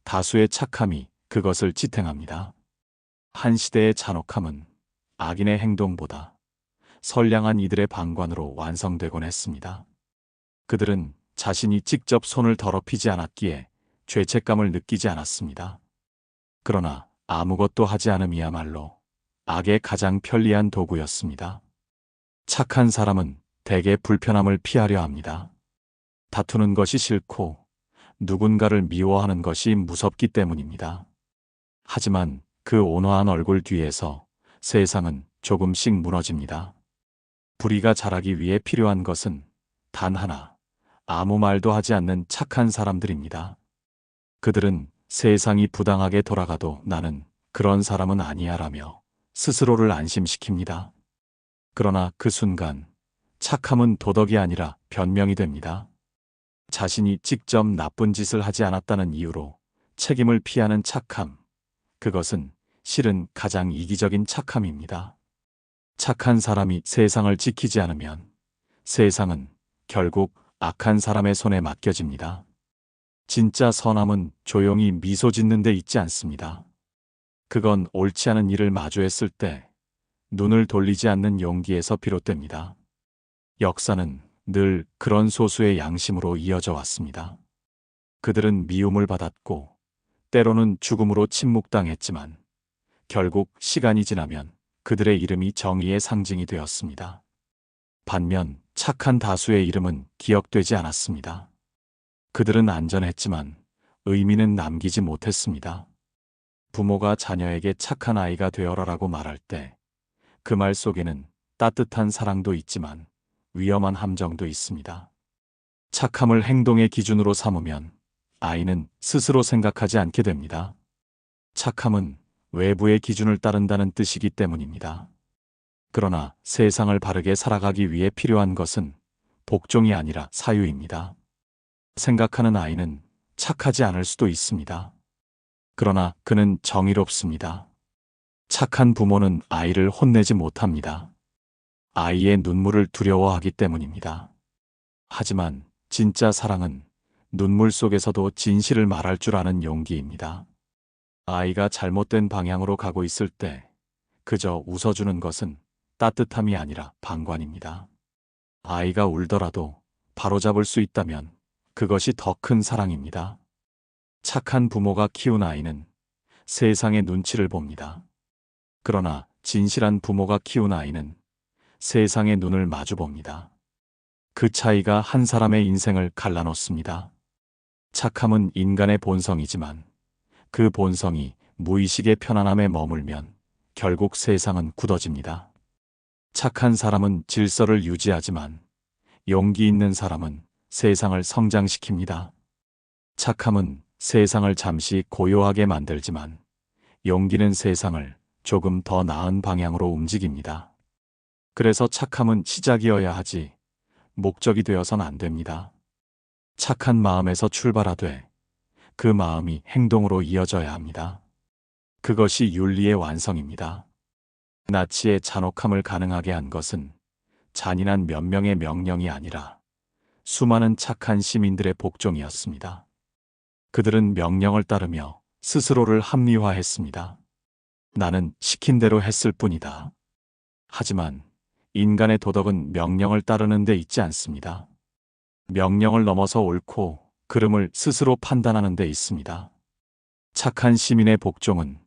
다수의 착함이 그것을 지탱합니다. 한 시대의 잔혹함은 악인의 행동보다 선량한 이들의 방관으로 완성되곤 했습니다. 그들은 자신이 직접 손을 더럽히지 않았기에 죄책감을 느끼지 않았습니다. 그러나 아무것도 하지 않음이야말로 악의 가장 편리한 도구였습니다. 착한 사람은 대개 불편함을 피하려 합니다. 다투는 것이 싫고 누군가를 미워하는 것이 무섭기 때문입니다. 하지만 그 온화한 얼굴 뒤에서 세상은 조금씩 무너집니다. 불의가 자라기 위해 필요한 것은 단 하나, 아무 말도 하지 않는 착한 사람들입니다. 그들은 세상이 부당하게 돌아가도 나는 그런 사람은 아니야라며 스스로를 안심시킵니다. 그러나 그 순간 착함은 도덕이 아니라 변명이 됩니다. 자신이 직접 나쁜 짓을 하지 않았다는 이유로 책임을 피하는 착함, 그것은 실은 가장 이기적인 착함입니다. 착한 사람이 세상을 지키지 않으면 세상은 결국 악한 사람의 손에 맡겨집니다. 진짜 선함은 조용히 미소 짓는 데 있지 않습니다. 그건 옳지 않은 일을 마주했을 때 눈을 돌리지 않는 용기에서 비롯됩니다. 역사는 늘 그런 소수의 양심으로 이어져 왔습니다. 그들은 미움을 받았고 때로는 죽음으로 침묵당했지만 결국 시간이 지나면 그들의 이름이 정의의 상징이 되었습니다. 반면 착한 다수의 이름은 기억되지 않았습니다. 그들은 안전했지만 의미는 남기지 못했습니다. 부모가 자녀에게 착한 아이가 되어라라고 말할 때 그 말 속에는 따뜻한 사랑도 있지만 위험한 함정도 있습니다. 착함을 행동의 기준으로 삼으면 아이는 스스로 생각하지 않게 됩니다. 착함은 외부의 기준을 따른다는 뜻이기 때문입니다. 그러나 세상을 바르게 살아가기 위해 필요한 것은 복종이 아니라 사유입니다. 생각하는 아이는 착하지 않을 수도 있습니다. 그러나 그는 정의롭습니다. 착한 부모는 아이를 혼내지 못합니다. 아이의 눈물을 두려워하기 때문입니다. 하지만 진짜 사랑은 눈물 속에서도 진실을 말할 줄 아는 용기입니다. 아이가 잘못된 방향으로 가고 있을 때 그저 웃어주는 것은 따뜻함이 아니라 방관입니다. 아이가 울더라도 바로잡을 수 있다면 그것이 더 큰 사랑입니다. 착한 부모가 키운 아이는 세상의 눈치를 봅니다. 그러나 진실한 부모가 키운 아이는 세상의 눈을 마주 봅니다. 그 차이가 한 사람의 인생을 갈라놓습니다. 착함은 인간의 본성이지만 그 본성이 무의식의 편안함에 머물면 결국 세상은 굳어집니다. 착한 사람은 질서를 유지하지만 용기 있는 사람은 세상을 성장시킵니다. 착함은 세상을 잠시 고요하게 만들지만 용기는 세상을 조금 더 나은 방향으로 움직입니다. 그래서 착함은 시작이어야 하지 목적이 되어선 안 됩니다. 착한 마음에서 출발하되 그 마음이 행동으로 이어져야 합니다. 그것이 윤리의 완성입니다. 나치의 잔혹함을 가능하게 한 것은 잔인한 몇 명의 명령이 아니라 수많은 착한 시민들의 복종이었습니다. 그들은 명령을 따르며 스스로를 합리화했습니다. 나는 시킨 대로 했을 뿐이다. 하지만 인간의 도덕은 명령을 따르는 데 있지 않습니다. 명령을 넘어서 옳고 그름을 스스로 판단하는 데 있습니다. 착한 시민의 복종은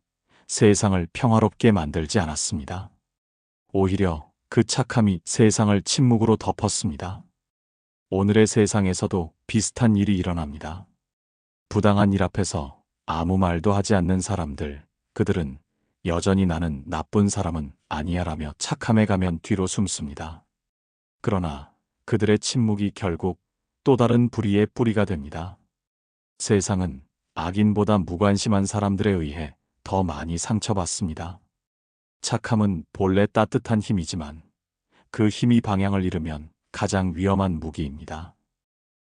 세상을 평화롭게 만들지 않았습니다. 오히려 그 착함이 세상을 침묵으로 덮었습니다. 오늘의 세상에서도 비슷한 일이 일어납니다. 부당한 일 앞에서 아무 말도 하지 않는 사람들, 그들은 여전히 나는 나쁜 사람은 아니야라며 착함에 가면 뒤로 숨습니다. 그러나 그들의 침묵이 결국 또 다른 불의의 뿌리가 됩니다. 세상은 악인보다 무관심한 사람들에 의해 더 많이 상처받습니다. 착함은 본래 따뜻한 힘이지만 그 힘이 방향을 잃으면 가장 위험한 무기입니다.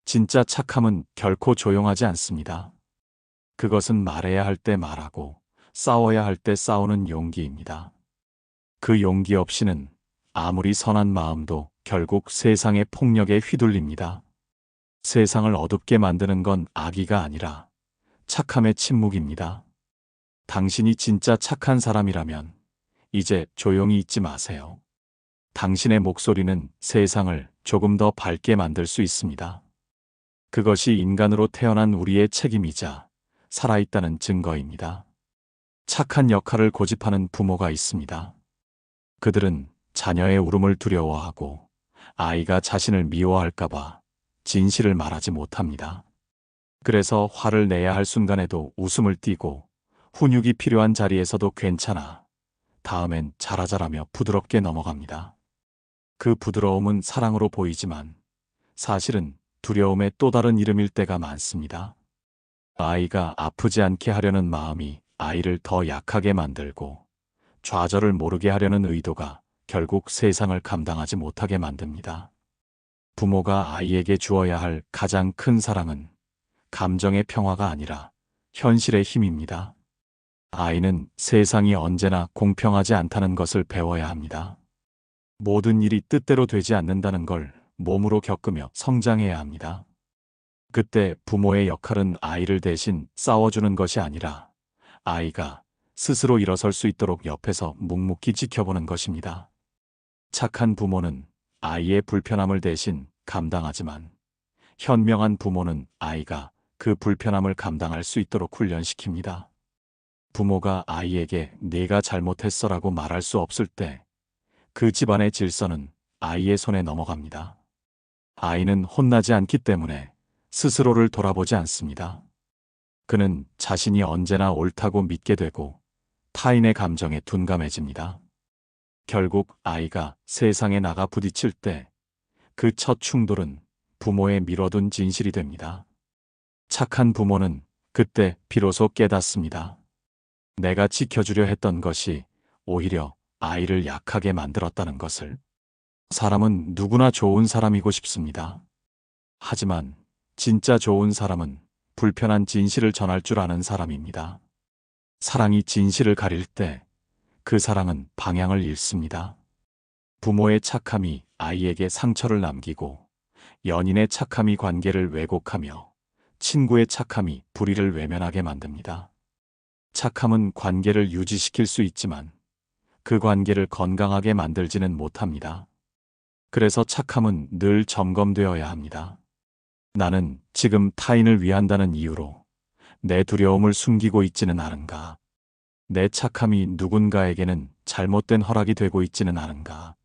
진짜 착함은 결코 조용하지 않습니다. 그것은 말해야 할 때 말하고 싸워야 할 때 싸우는 용기입니다. 그 용기 없이는 아무리 선한 마음도 결국 세상의 폭력에 휘둘립니다. 세상을 어둡게 만드는 건 악의가 아니라 착함의 침묵입니다. 당신이 진짜 착한 사람이라면 이제 조용히 있지 마세요. 당신의 목소리는 세상을 조금 더 밝게 만들 수 있습니다. 그것이 인간으로 태어난 우리의 책임이자 살아있다는 증거입니다. 착한 역할을 고집하는 부모가 있습니다. 그들은 자녀의 울음을 두려워하고 아이가 자신을 미워할까봐 진실을 말하지 못합니다. 그래서 화를 내야 할 순간에도 웃음을 띠고 훈육이 필요한 자리에서도 괜찮아, 다음엔 잘하자라며 부드럽게 넘어갑니다. 그 부드러움은 사랑으로 보이지만 사실은 두려움의 또 다른 이름일 때가 많습니다. 아이가 아프지 않게 하려는 마음이 아이를 더 약하게 만들고 좌절을 모르게 하려는 의도가 결국 세상을 감당하지 못하게 만듭니다. 부모가 아이에게 주어야 할 가장 큰 사랑은 감정의 평화가 아니라 현실의 힘입니다. 아이는 세상이 언제나 공평하지 않다는 것을 배워야 합니다. 모든 일이 뜻대로 되지 않는다는 걸 몸으로 겪으며 성장해야 합니다. 그때 부모의 역할은 아이를 대신 싸워주는 것이 아니라 아이가 스스로 일어설 수 있도록 옆에서 묵묵히 지켜보는 것입니다. 착한 부모는 아이의 불편함을 대신 감당하지만 현명한 부모는 아이가 그 불편함을 감당할 수 있도록 훈련시킵니다. 부모가 아이에게 내가 잘못했어라고 말할 수 없을 때 그 집안의 질서는 아이의 손에 넘어갑니다. 아이는 혼나지 않기 때문에 스스로를 돌아보지 않습니다. 그는 자신이 언제나 옳다고 믿게 되고 타인의 감정에 둔감해집니다. 결국 아이가 세상에 나가 부딪힐 때 그 첫 충돌은 부모의 미뤄둔 진실이 됩니다. 착한 부모는 그때 비로소 깨닫습니다. 내가 지켜주려 했던 것이 오히려 아이를 약하게 만들었다는 것을. 사람은 누구나 좋은 사람이고 싶습니다. 하지만 진짜 좋은 사람은 불편한 진실을 전할 줄 아는 사람입니다. 사랑이 진실을 가릴 때 그 사랑은 방향을 잃습니다. 부모의 착함이 아이에게 상처를 남기고 연인의 착함이 관계를 왜곡하며 친구의 착함이 불의를 외면하게 만듭니다. 착함은 관계를 유지시킬 수 있지만 그 관계를 건강하게 만들지는 못합니다. 그래서 착함은 늘 점검되어야 합니다. 나는 지금 타인을 위한다는 이유로 내 두려움을 숨기고 있지는 않은가? 내 착함이 누군가에게는 잘못된 허락이 되고 있지는 않은가?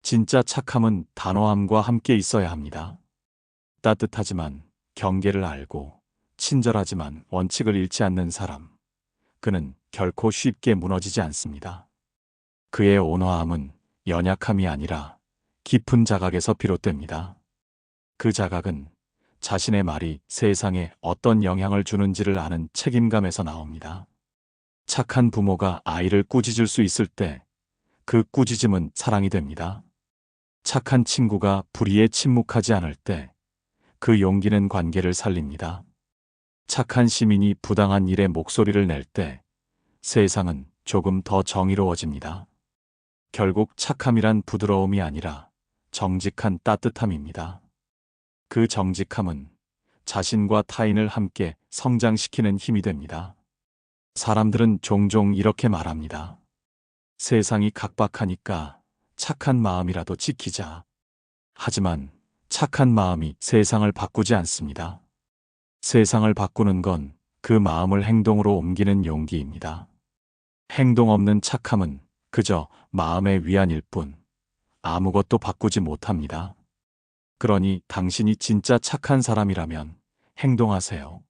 진짜 착함은 단호함과 함께 있어야 합니다. 따뜻하지만 경계를 알고 친절하지만 원칙을 잃지 않는 사람. 그는 결코 쉽게 무너지지 않습니다. 그의 온화함은 연약함이 아니라 깊은 자각에서 비롯됩니다. 그 자각은 자신의 말이 세상에 어떤 영향을 주는지를 아는 책임감에서 나옵니다. 착한 부모가 아이를 꾸짖을 수 있을 때 그 꾸짖음은 사랑이 됩니다. 착한 친구가 불의에 침묵하지 않을 때 그 용기는 관계를 살립니다. 착한 시민이 부당한 일에 목소리를 낼 때 세상은 조금 더 정의로워집니다. 결국 착함이란 부드러움이 아니라 정직한 따뜻함입니다. 그 정직함은 자신과 타인을 함께 성장시키는 힘이 됩니다. 사람들은 종종 이렇게 말합니다. 세상이 각박하니까 착한 마음이라도 지키자. 하지만 착한 마음이 세상을 바꾸지 않습니다. 세상을 바꾸는 건 그 마음을 행동으로 옮기는 용기입니다. 행동 없는 착함은 그저 마음의 위안일 뿐 아무것도 바꾸지 못합니다. 그러니 당신이 진짜 착한 사람이라면 행동하세요.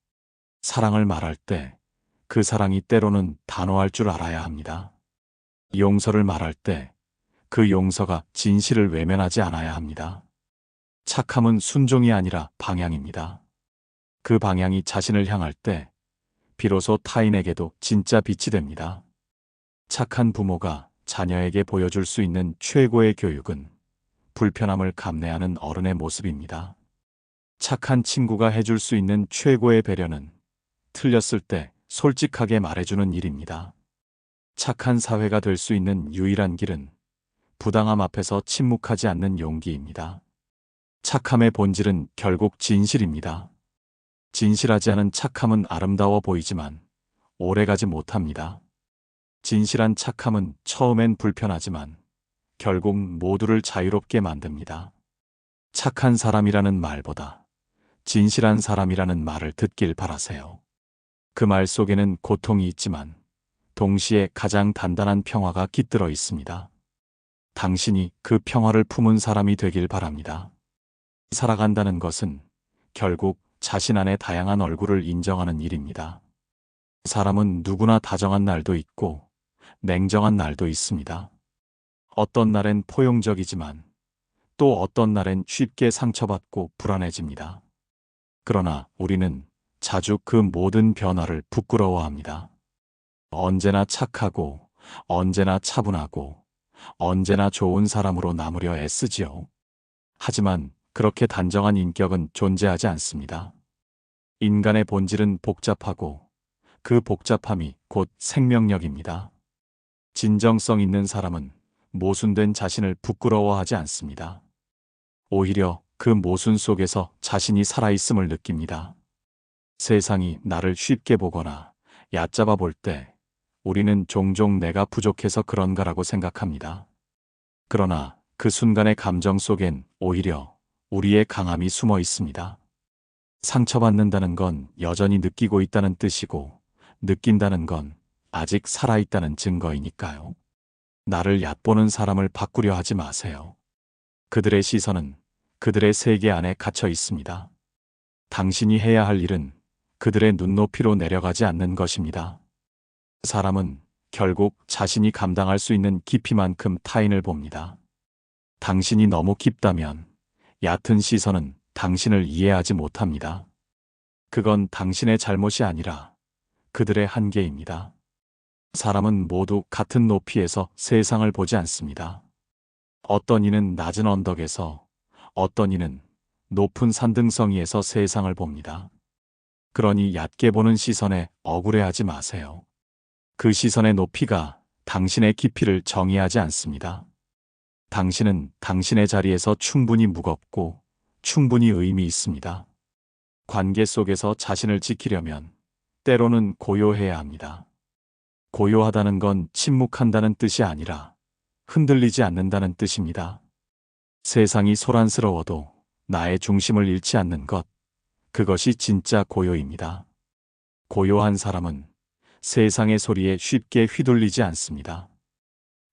사랑을 말할 때 그 사랑이 때로는 단호할 줄 알아야 합니다. 용서를 말할 때 그 용서가 진실을 외면하지 않아야 합니다. 착함은 순종이 아니라 방향입니다. 그 방향이 자신을 향할 때 비로소 타인에게도 진짜 빛이 됩니다. 착한 부모가 자녀에게 보여줄 수 있는 최고의 교육은 불편함을 감내하는 어른의 모습입니다. 착한 친구가 해줄 수 있는 최고의 배려는 틀렸을 때 솔직하게 말해주는 일입니다. 착한 사회가 될 수 있는 유일한 길은 부당함 앞에서 침묵하지 않는 용기입니다. 착함의 본질은 결국 진실입니다. 진실하지 않은 착함은 아름다워 보이지만 오래가지 못합니다. 진실한 착함은 처음엔 불편하지만 결국 모두를 자유롭게 만듭니다. 착한 사람이라는 말보다 진실한 사람이라는 말을 듣길 바라세요. 그 말 속에는 고통이 있지만 동시에 가장 단단한 평화가 깃들어 있습니다. 당신이 그 평화를 품은 사람이 되길 바랍니다. 살아간다는 것은 결국 자신 안의 다양한 얼굴을 인정하는 일입니다. 사람은 누구나 다정한 날도 있고 냉정한 날도 있습니다. 어떤 날엔 포용적이지만 또 어떤 날엔 쉽게 상처받고 불안해집니다. 그러나 우리는 자주 그 모든 변화를 부끄러워합니다. 언제나 착하고 언제나 차분하고 언제나 좋은 사람으로 남으려 애쓰지요. 하지만 그렇게 단정한 인격은 존재하지 않습니다. 인간의 본질은 복잡하고 그 복잡함이 곧 생명력입니다. 진정성 있는 사람은 모순된 자신을 부끄러워하지 않습니다. 오히려 그 모순 속에서 자신이 살아있음을 느낍니다. 세상이 나를 쉽게 보거나 얕잡아 볼 때 우리는 종종 내가 부족해서 그런가라고 생각합니다. 그러나 그 순간의 감정 속엔 오히려 우리의 강함이 숨어 있습니다. 상처받는다는 건 여전히 느끼고 있다는 뜻이고 느낀다는 건 아직 살아있다는 증거이니까요. 나를 얕보는 사람을 바꾸려 하지 마세요. 그들의 시선은 그들의 세계 안에 갇혀 있습니다. 당신이 해야 할 일은 그들의 눈높이로 내려가지 않는 것입니다. 사람은 결국 자신이 감당할 수 있는 깊이만큼 타인을 봅니다. 당신이 너무 깊다면 얕은 시선은 당신을 이해하지 못합니다. 그건 당신의 잘못이 아니라 그들의 한계입니다. 사람은 모두 같은 높이에서 세상을 보지 않습니다. 어떤 이는 낮은 언덕에서, 어떤 이는 높은 산등성이에서 세상을 봅니다. 그러니 얕게 보는 시선에 억울해하지 마세요. 그 시선의 높이가 당신의 깊이를 정의하지 않습니다. 당신은 당신의 자리에서 충분히 무겁고 충분히 의미 있습니다. 관계 속에서 자신을 지키려면 때로는 고요해야 합니다. 고요하다는 건 침묵한다는 뜻이 아니라 흔들리지 않는다는 뜻입니다. 세상이 소란스러워도 나의 중심을 잃지 않는 것, 그것이 진짜 고요입니다. 고요한 사람은 세상의 소리에 쉽게 휘둘리지 않습니다.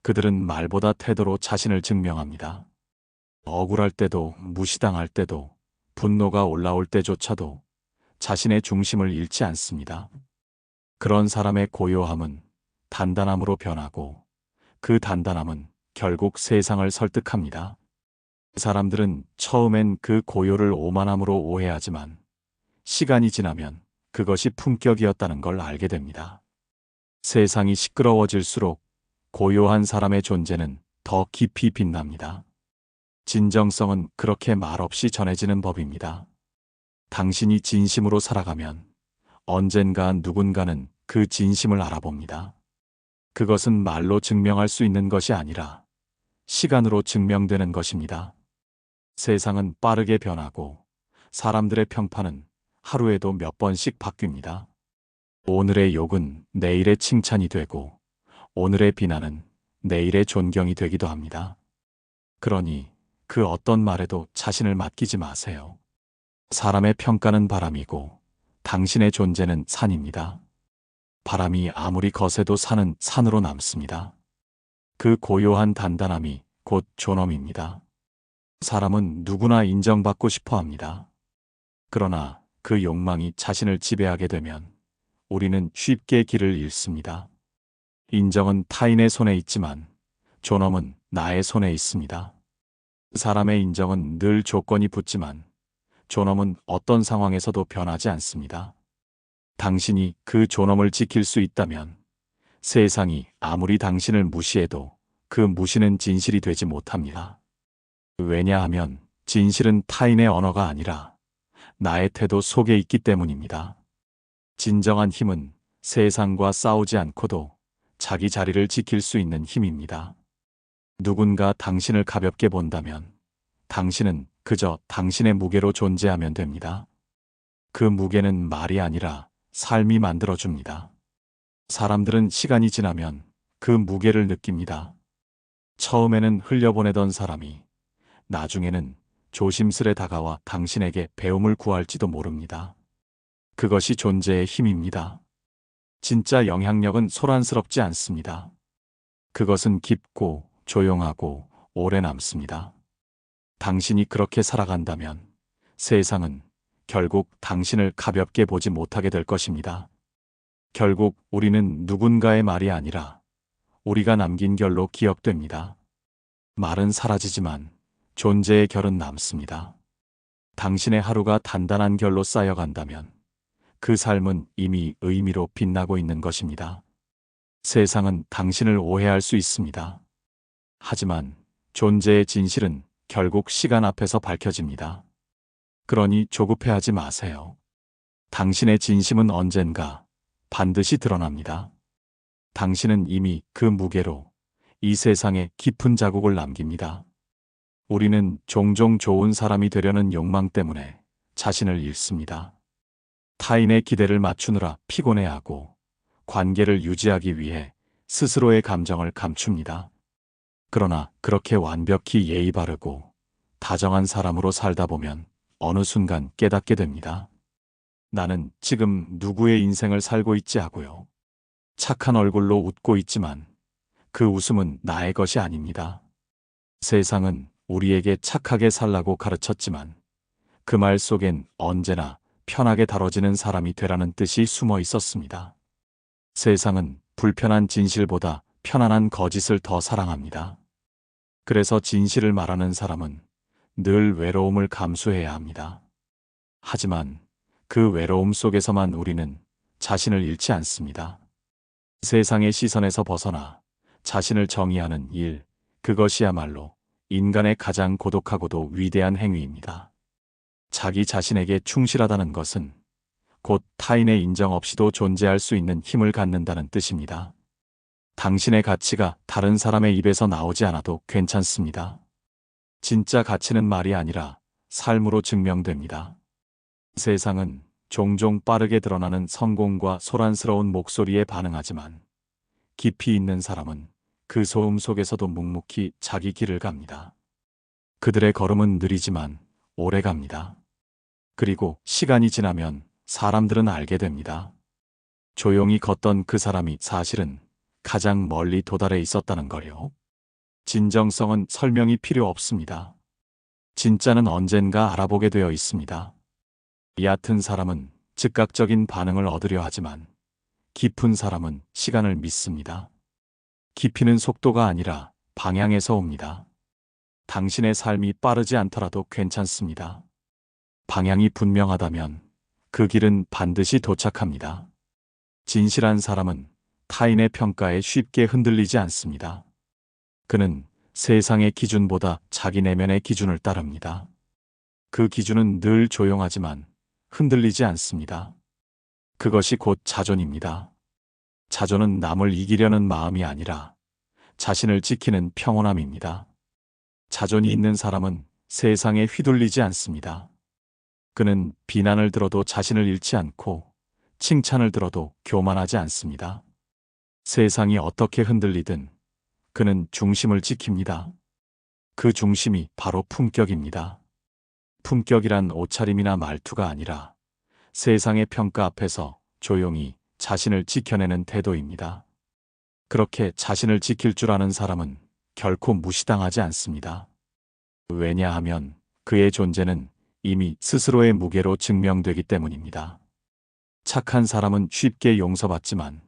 그들은 말보다 태도로 자신을 증명합니다. 억울할 때도, 무시당할 때도, 분노가 올라올 때조차도 자신의 중심을 잃지 않습니다. 그런 사람의 고요함은 단단함으로 변하고, 그 단단함은 결국 세상을 설득합니다. 사람들은 처음엔 그 고요를 오만함으로 오해하지만 시간이 지나면 그것이 품격이었다는 걸 알게 됩니다. 세상이 시끄러워질수록 고요한 사람의 존재는 더 깊이 빛납니다. 진정성은 그렇게 말없이 전해지는 법입니다. 당신이 진심으로 살아가면 언젠가 누군가는 그 진심을 알아봅니다. 그것은 말로 증명할 수 있는 것이 아니라 시간으로 증명되는 것입니다. 세상은 빠르게 변하고 사람들의 평판은 하루에도 몇 번씩 바뀝니다. 오늘의 욕은 내일의 칭찬이 되고 오늘의 비난은 내일의 존경이 되기도 합니다. 그러니 그 어떤 말에도 자신을 맡기지 마세요. 사람의 평가는 바람이고 당신의 존재는 산입니다. 바람이 아무리 거세도 산은 산으로 남습니다. 그 고요한 단단함이 곧 존엄입니다. 사람은 누구나 인정받고 싶어 합니다. 그러나 그 욕망이 자신을 지배하게 되면 우리는 쉽게 길을 잃습니다. 인정은 타인의 손에 있지만 존엄은 나의 손에 있습니다. 사람의 인정은 늘 조건이 붙지만 존엄은 어떤 상황에서도 변하지 않습니다. 당신이 그 존엄을 지킬 수 있다면 세상이 아무리 당신을 무시해도 그 무시는 진실이 되지 못합니다. 왜냐하면 진실은 타인의 언어가 아니라 나의 태도 속에 있기 때문입니다. 진정한 힘은 세상과 싸우지 않고도 자기 자리를 지킬 수 있는 힘입니다. 누군가 당신을 가볍게 본다면 당신은 그저 당신의 무게로 존재하면 됩니다. 그 무게는 말이 아니라 삶이 만들어줍니다. 사람들은 시간이 지나면 그 무게를 느낍니다. 처음에는 흘려보내던 사람이 나중에는 조심스레 다가와 당신에게 배움을 구할지도 모릅니다. 그것이 존재의 힘입니다. 진짜 영향력은 소란스럽지 않습니다. 그것은 깊고 조용하고 오래 남습니다. 당신이 그렇게 살아간다면 세상은 결국 당신을 가볍게 보지 못하게 될 것입니다. 결국 우리는 누군가의 말이 아니라 우리가 남긴 결로 기억됩니다. 말은 사라지지만 존재의 결은 남습니다. 당신의 하루가 단단한 결로 쌓여간다면 그 삶은 이미 의미로 빛나고 있는 것입니다. 세상은 당신을 오해할 수 있습니다. 하지만 존재의 진실은 결국 시간 앞에서 밝혀집니다. 그러니 조급해하지 마세요. 당신의 진심은 언젠가 반드시 드러납니다. 당신은 이미 그 무게로 이 세상에 깊은 자국을 남깁니다. 우리는 종종 좋은 사람이 되려는 욕망 때문에 자신을 잃습니다. 타인의 기대를 맞추느라 피곤해하고 관계를 유지하기 위해 스스로의 감정을 감춥니다. 그러나 그렇게 완벽히 예의 바르고 다정한 사람으로 살다 보면 어느 순간 깨닫게 됩니다. 나는 지금 누구의 인생을 살고 있지 하고요. 착한 얼굴로 웃고 있지만 그 웃음은 나의 것이 아닙니다. 세상은 우리에게 착하게 살라고 가르쳤지만 그 말 속엔 언제나 편하게 다뤄지는 사람이 되라는 뜻이 숨어 있었습니다. 세상은 불편한 진실보다 편안한 거짓을 더 사랑합니다. 그래서 진실을 말하는 사람은 늘 외로움을 감수해야 합니다. 하지만 그 외로움 속에서만 우리는 자신을 잃지 않습니다. 세상의 시선에서 벗어나 자신을 정의하는 일, 그것이야말로 인간의 가장 고독하고도 위대한 행위입니다. 자기 자신에게 충실하다는 것은 곧 타인의 인정 없이도 존재할 수 있는 힘을 갖는다는 뜻입니다. 당신의 가치가 다른 사람의 입에서 나오지 않아도 괜찮습니다. 진짜 가치는 말이 아니라 삶으로 증명됩니다. 세상은 종종 빠르게 드러나는 성공과 소란스러운 목소리에 반응하지만 깊이 있는 사람은 그 소음 속에서도 묵묵히 자기 길을 갑니다. 그들의 걸음은 느리지만 오래 갑니다. 그리고 시간이 지나면 사람들은 알게 됩니다. 조용히 걷던 그 사람이 사실은 가장 멀리 도달해 있었다는 걸요. 진정성은 설명이 필요 없습니다. 진짜는 언젠가 알아보게 되어 있습니다. 얕은 사람은 즉각적인 반응을 얻으려 하지만 깊은 사람은 시간을 믿습니다. 깊이는 속도가 아니라 방향에서 옵니다. 당신의 삶이 빠르지 않더라도 괜찮습니다. 방향이 분명하다면 그 길은 반드시 도착합니다. 진실한 사람은 타인의 평가에 쉽게 흔들리지 않습니다. 그는 세상의 기준보다 자기 내면의 기준을 따릅니다. 그 기준은 늘 조용하지만 흔들리지 않습니다. 그것이 곧 자존입니다. 자존은 남을 이기려는 마음이 아니라 자신을 지키는 평온함입니다. 자존이 있는 사람은 세상에 휘둘리지 않습니다. 그는 비난을 들어도 자신을 잃지 않고 칭찬을 들어도 교만하지 않습니다. 세상이 어떻게 흔들리든 그는 중심을 지킵니다. 그 중심이 바로 품격입니다. 품격이란 옷차림이나 말투가 아니라 세상의 평가 앞에서 조용히 자신을 지켜내는 태도입니다. 그렇게 자신을 지킬 줄 아는 사람은 결코 무시당하지 않습니다. 왜냐하면 그의 존재는 이미 스스로의 무게로 증명되기 때문입니다. 착한 사람은 쉽게 용서받지만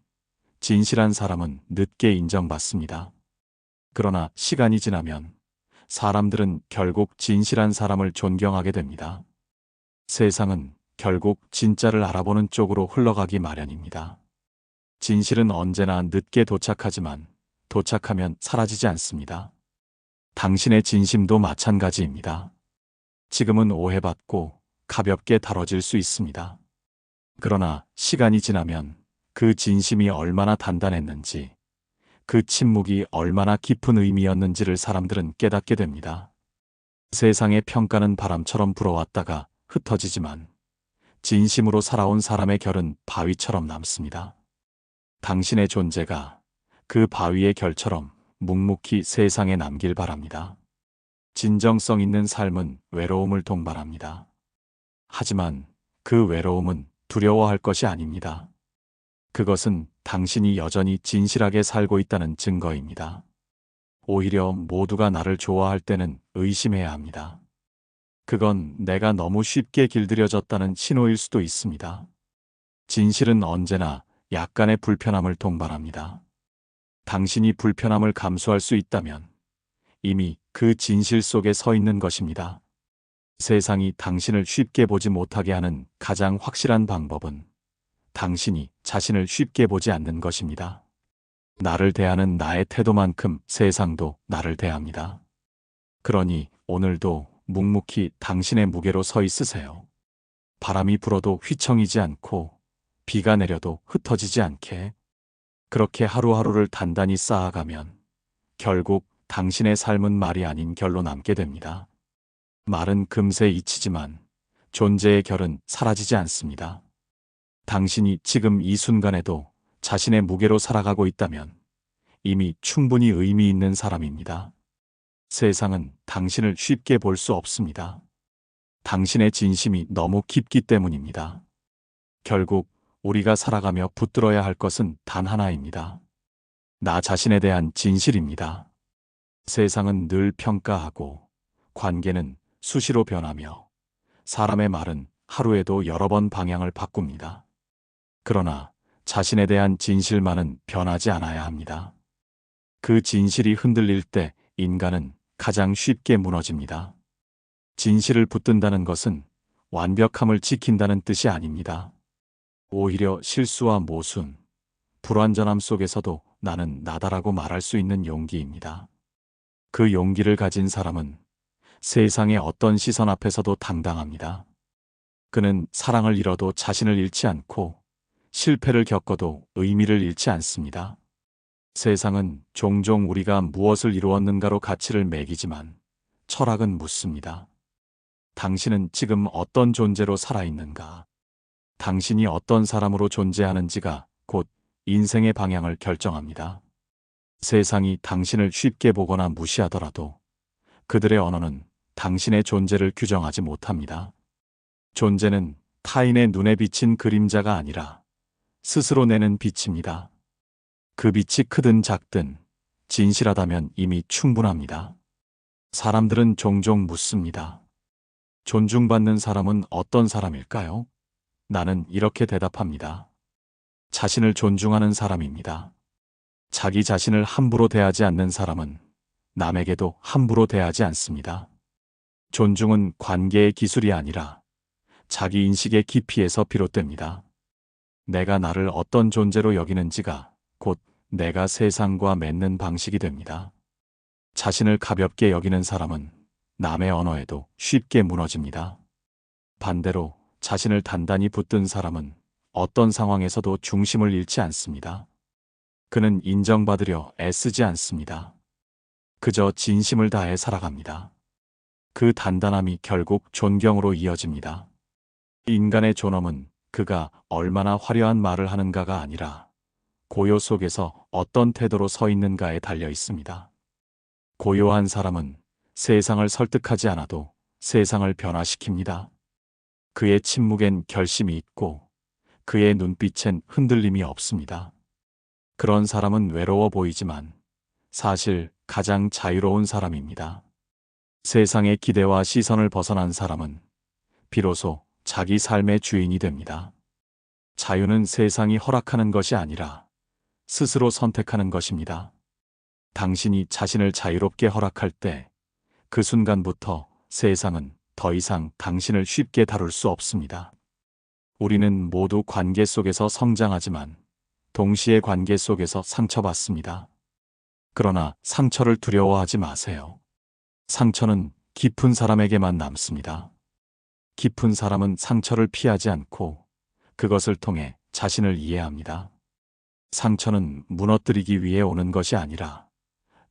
진실한 사람은 늦게 인정받습니다. 그러나 시간이 지나면 사람들은 결국 진실한 사람을 존경하게 됩니다. 세상은 결국 진짜를 알아보는 쪽으로 흘러가기 마련입니다. 진실은 언제나 늦게 도착하지만 도착하면 사라지지 않습니다. 당신의 진심도 마찬가지입니다. 지금은 오해받고 가볍게 다뤄질 수 있습니다. 그러나 시간이 지나면 그 진심이 얼마나 단단했는지, 그 침묵이 얼마나 깊은 의미였는지를 사람들은 깨닫게 됩니다. 세상의 평가는 바람처럼 불어왔다가 흩어지지만 진심으로 살아온 사람의 결은 바위처럼 남습니다. 당신의 존재가 그 바위의 결처럼 묵묵히 세상에 남길 바랍니다. 진정성 있는 삶은 외로움을 동반합니다. 하지만 그 외로움은 두려워할 것이 아닙니다. 그것은 당신이 여전히 진실하게 살고 있다는 증거입니다. 오히려 모두가 나를 좋아할 때는 의심해야 합니다. 그건 내가 너무 쉽게 길들여졌다는 신호일 수도 있습니다. 진실은 언제나 약간의 불편함을 동반합니다. 당신이 불편함을 감수할 수 있다면 이미 그 진실 속에 서 있는 것입니다. 세상이 당신을 쉽게 보지 못하게 하는 가장 확실한 방법은 당신이 자신을 쉽게 보지 않는 것입니다. 나를 대하는 나의 태도만큼 세상도 나를 대합니다. 그러니 오늘도 묵묵히 당신의 무게로 서 있으세요. 바람이 불어도 휘청이지 않고 비가 내려도 흩어지지 않게 그렇게 하루하루를 단단히 쌓아가면 결국 당신의 삶은 말이 아닌 결로 남게 됩니다. 말은 금세 잊히지만 존재의 결은 사라지지 않습니다. 당신이 지금 이 순간에도 자신의 무게로 살아가고 있다면 이미 충분히 의미 있는 사람입니다. 세상은 당신을 쉽게 볼 수 없습니다. 당신의 진심이 너무 깊기 때문입니다. 결국 우리가 살아가며 붙들어야 할 것은 단 하나입니다. 나 자신에 대한 진실입니다. 세상은 늘 평가하고 관계는 수시로 변하며 사람의 말은 하루에도 여러 번 방향을 바꿉니다. 그러나 자신에 대한 진실만은 변하지 않아야 합니다. 그 진실이 흔들릴 때 인간은 가장 쉽게 무너집니다. 진실을 붙든다는 것은 완벽함을 지킨다는 뜻이 아닙니다. 오히려 실수와 모순, 불완전함 속에서도 나는 나다라고 말할 수 있는 용기입니다. 그 용기를 가진 사람은 세상의 어떤 시선 앞에서도 당당합니다. 그는 사랑을 잃어도 자신을 잃지 않고 실패를 겪어도 의미를 잃지 않습니다. 세상은 종종 우리가 무엇을 이루었는가로 가치를 매기지만 철학은 묻습니다. 당신은 지금 어떤 존재로 살아있는가? 당신이 어떤 사람으로 존재하는지가 곧 인생의 방향을 결정합니다. 세상이 당신을 쉽게 보거나 무시하더라도 그들의 언어는 당신의 존재를 규정하지 못합니다. 존재는 타인의 눈에 비친 그림자가 아니라 스스로 내는 빛입니다. 그 빛이 크든 작든 진실하다면 이미 충분합니다. 사람들은 종종 묻습니다. 존중받는 사람은 어떤 사람일까요? 나는 이렇게 대답합니다. 자신을 존중하는 사람입니다. 자기 자신을 함부로 대하지 않는 사람은 남에게도 함부로 대하지 않습니다. 존중은 관계의 기술이 아니라 자기 인식의 깊이에서 비롯됩니다. 내가 나를 어떤 존재로 여기는지가 곧 내가 세상과 맺는 방식이 됩니다. 자신을 가볍게 여기는 사람은 남의 언어에도 쉽게 무너집니다. 반대로 자신을 단단히 붙든 사람은 어떤 상황에서도 중심을 잃지 않습니다. 그는 인정받으려 애쓰지 않습니다. 그저 진심을 다해 살아갑니다. 그 단단함이 결국 존경으로 이어집니다. 인간의 존엄은 그가 얼마나 화려한 말을 하는가가 아니라 고요 속에서 어떤 태도로 서 있는가에 달려 있습니다. 고요한 사람은 세상을 설득하지 않아도 세상을 변화시킵니다. 그의 침묵엔 결심이 있고 그의 눈빛엔 흔들림이 없습니다. 그런 사람은 외로워 보이지만 사실 가장 자유로운 사람입니다. 세상의 기대와 시선을 벗어난 사람은 비로소 자기 삶의 주인이 됩니다. 자유는 세상이 허락하는 것이 아니라 스스로 선택하는 것입니다. 당신이 자신을 자유롭게 허락할 때 그 순간부터 세상은 더 이상 당신을 쉽게 다룰 수 없습니다. 우리는 모두 관계 속에서 성장하지만 동시에 관계 속에서 상처받습니다. 그러나 상처를 두려워하지 마세요. 상처는 깊은 사람에게만 남습니다. 깊은 사람은 상처를 피하지 않고 그것을 통해 자신을 이해합니다. 상처는 무너뜨리기 위해 오는 것이 아니라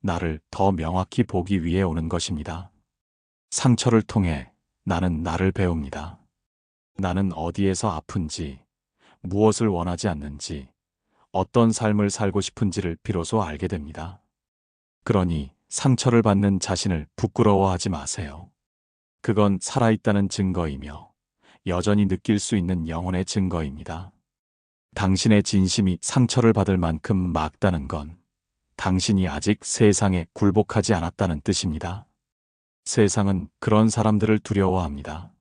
나를 더 명확히 보기 위해 오는 것입니다. 상처를 통해 나는 나를 배웁니다. 나는 어디에서 아픈지, 무엇을 원하지 않는지, 어떤 삶을 살고 싶은지를 비로소 알게 됩니다. 그러니 상처를 받는 자신을 부끄러워하지 마세요. 그건 살아있다는 증거이며 여전히 느낄 수 있는 영혼의 증거입니다. 당신의 진심이 상처를 받을 만큼 맑다는 건 당신이 아직 세상에 굴복하지 않았다는 뜻입니다. 세상은 그런 사람들을 두려워합니다.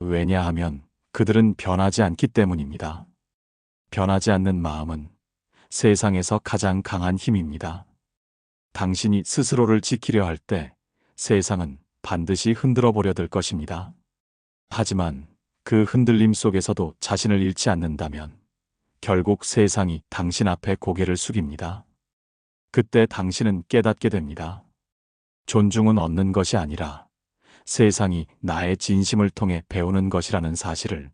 왜냐하면 그들은 변하지 않기 때문입니다. 변하지 않는 마음은 세상에서 가장 강한 힘입니다. 당신이 스스로를 지키려 할 때 세상은 반드시 흔들어 보려 들 것입니다. 하지만 그 흔들림 속에서도 자신을 잃지 않는다면 결국 세상이 당신 앞에 고개를 숙입니다. 그때 당신은 깨닫게 됩니다. 존중은 얻는 것이 아니라 세상이 나의 진심을 통해 배우는 것이라는 사실을.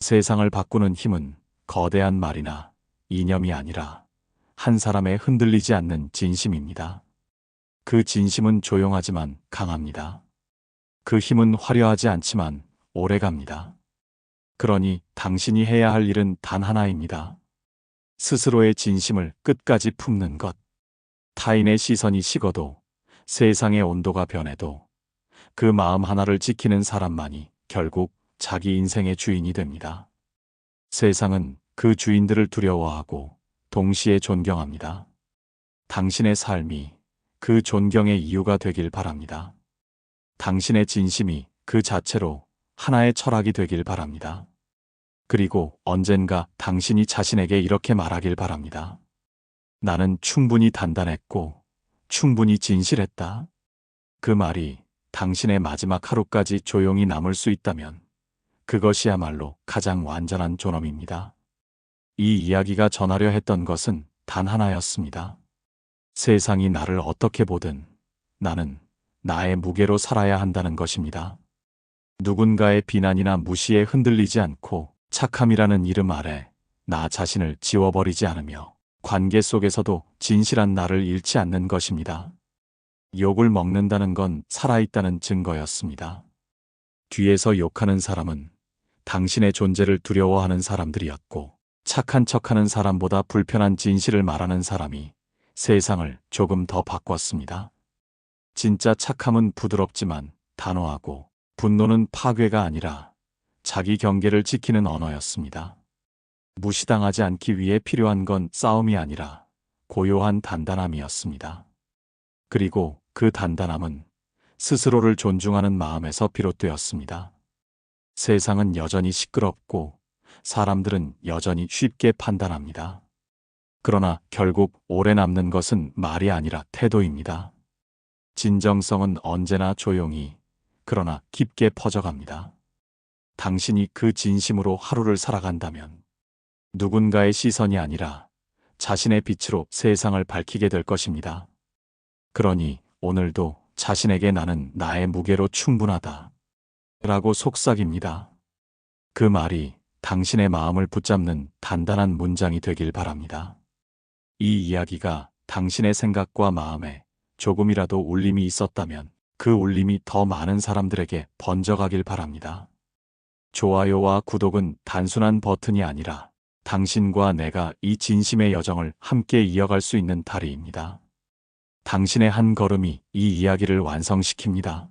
세상을 바꾸는 힘은 거대한 말이나 이념이 아니라 한 사람의 흔들리지 않는 진심입니다. 그 진심은 조용하지만 강합니다. 그 힘은 화려하지 않지만 오래갑니다. 그러니 당신이 해야 할 일은 단 하나입니다. 스스로의 진심을 끝까지 품는 것. 타인의 시선이 식어도 세상의 온도가 변해도 그 마음 하나를 지키는 사람만이 결국 자기 인생의 주인이 됩니다. 세상은 그 주인들을 두려워하고 동시에 존경합니다. 당신의 삶이 그 존경의 이유가 되길 바랍니다. 당신의 진심이 그 자체로 하나의 철학이 되길 바랍니다. 그리고 언젠가 당신이 자신에게 이렇게 말하길 바랍니다. 나는 충분히 단단했고 충분히 진실했다. 그 말이 당신의 마지막 하루까지 조용히 남을 수 있다면 그것이야말로 가장 완전한 존엄입니다. 이 이야기가 전하려 했던 것은 단 하나였습니다. 세상이 나를 어떻게 보든 나는 나의 무게로 살아야 한다는 것입니다. 누군가의 비난이나 무시에 흔들리지 않고 착함이라는 이름 아래 나 자신을 지워버리지 않으며 관계 속에서도 진실한 나를 잃지 않는 것입니다. 욕을 먹는다는 건 살아있다는 증거였습니다. 뒤에서 욕하는 사람은 당신의 존재를 두려워하는 사람들이었고 착한 척하는 사람보다 불편한 진실을 말하는 사람이 세상을 조금 더 바꿨습니다. 진짜 착함은 부드럽지만 단호하고 분노는 파괴가 아니라 자기 경계를 지키는 언어였습니다. 무시당하지 않기 위해 필요한 건 싸움이 아니라 고요한 단단함이었습니다. 그리고 그 단단함은 스스로를 존중하는 마음에서 비롯되었습니다. 세상은 여전히 시끄럽고 사람들은 여전히 쉽게 판단합니다. 그러나 결국 오래 남는 것은 말이 아니라 태도입니다. 진정성은 언제나 조용히, 그러나 깊게 퍼져갑니다. 당신이 그 진심으로 하루를 살아간다면 누군가의 시선이 아니라 자신의 빛으로 세상을 밝히게 될 것입니다. 그러니 오늘도 자신에게 나는 나의 무게로 충분하다 라고 속삭입니다. 그 말이 당신의 마음을 붙잡는 단단한 문장이 되길 바랍니다. 이 이야기가 당신의 생각과 마음에 조금이라도 울림이 있었다면 그 울림이 더 많은 사람들에게 번져가길 바랍니다. 좋아요와 구독은 단순한 버튼이 아니라 당신과 내가 이 진심의 여정을 함께 이어갈 수 있는 다리입니다. 당신의 한 걸음이 이 이야기를 완성시킵니다.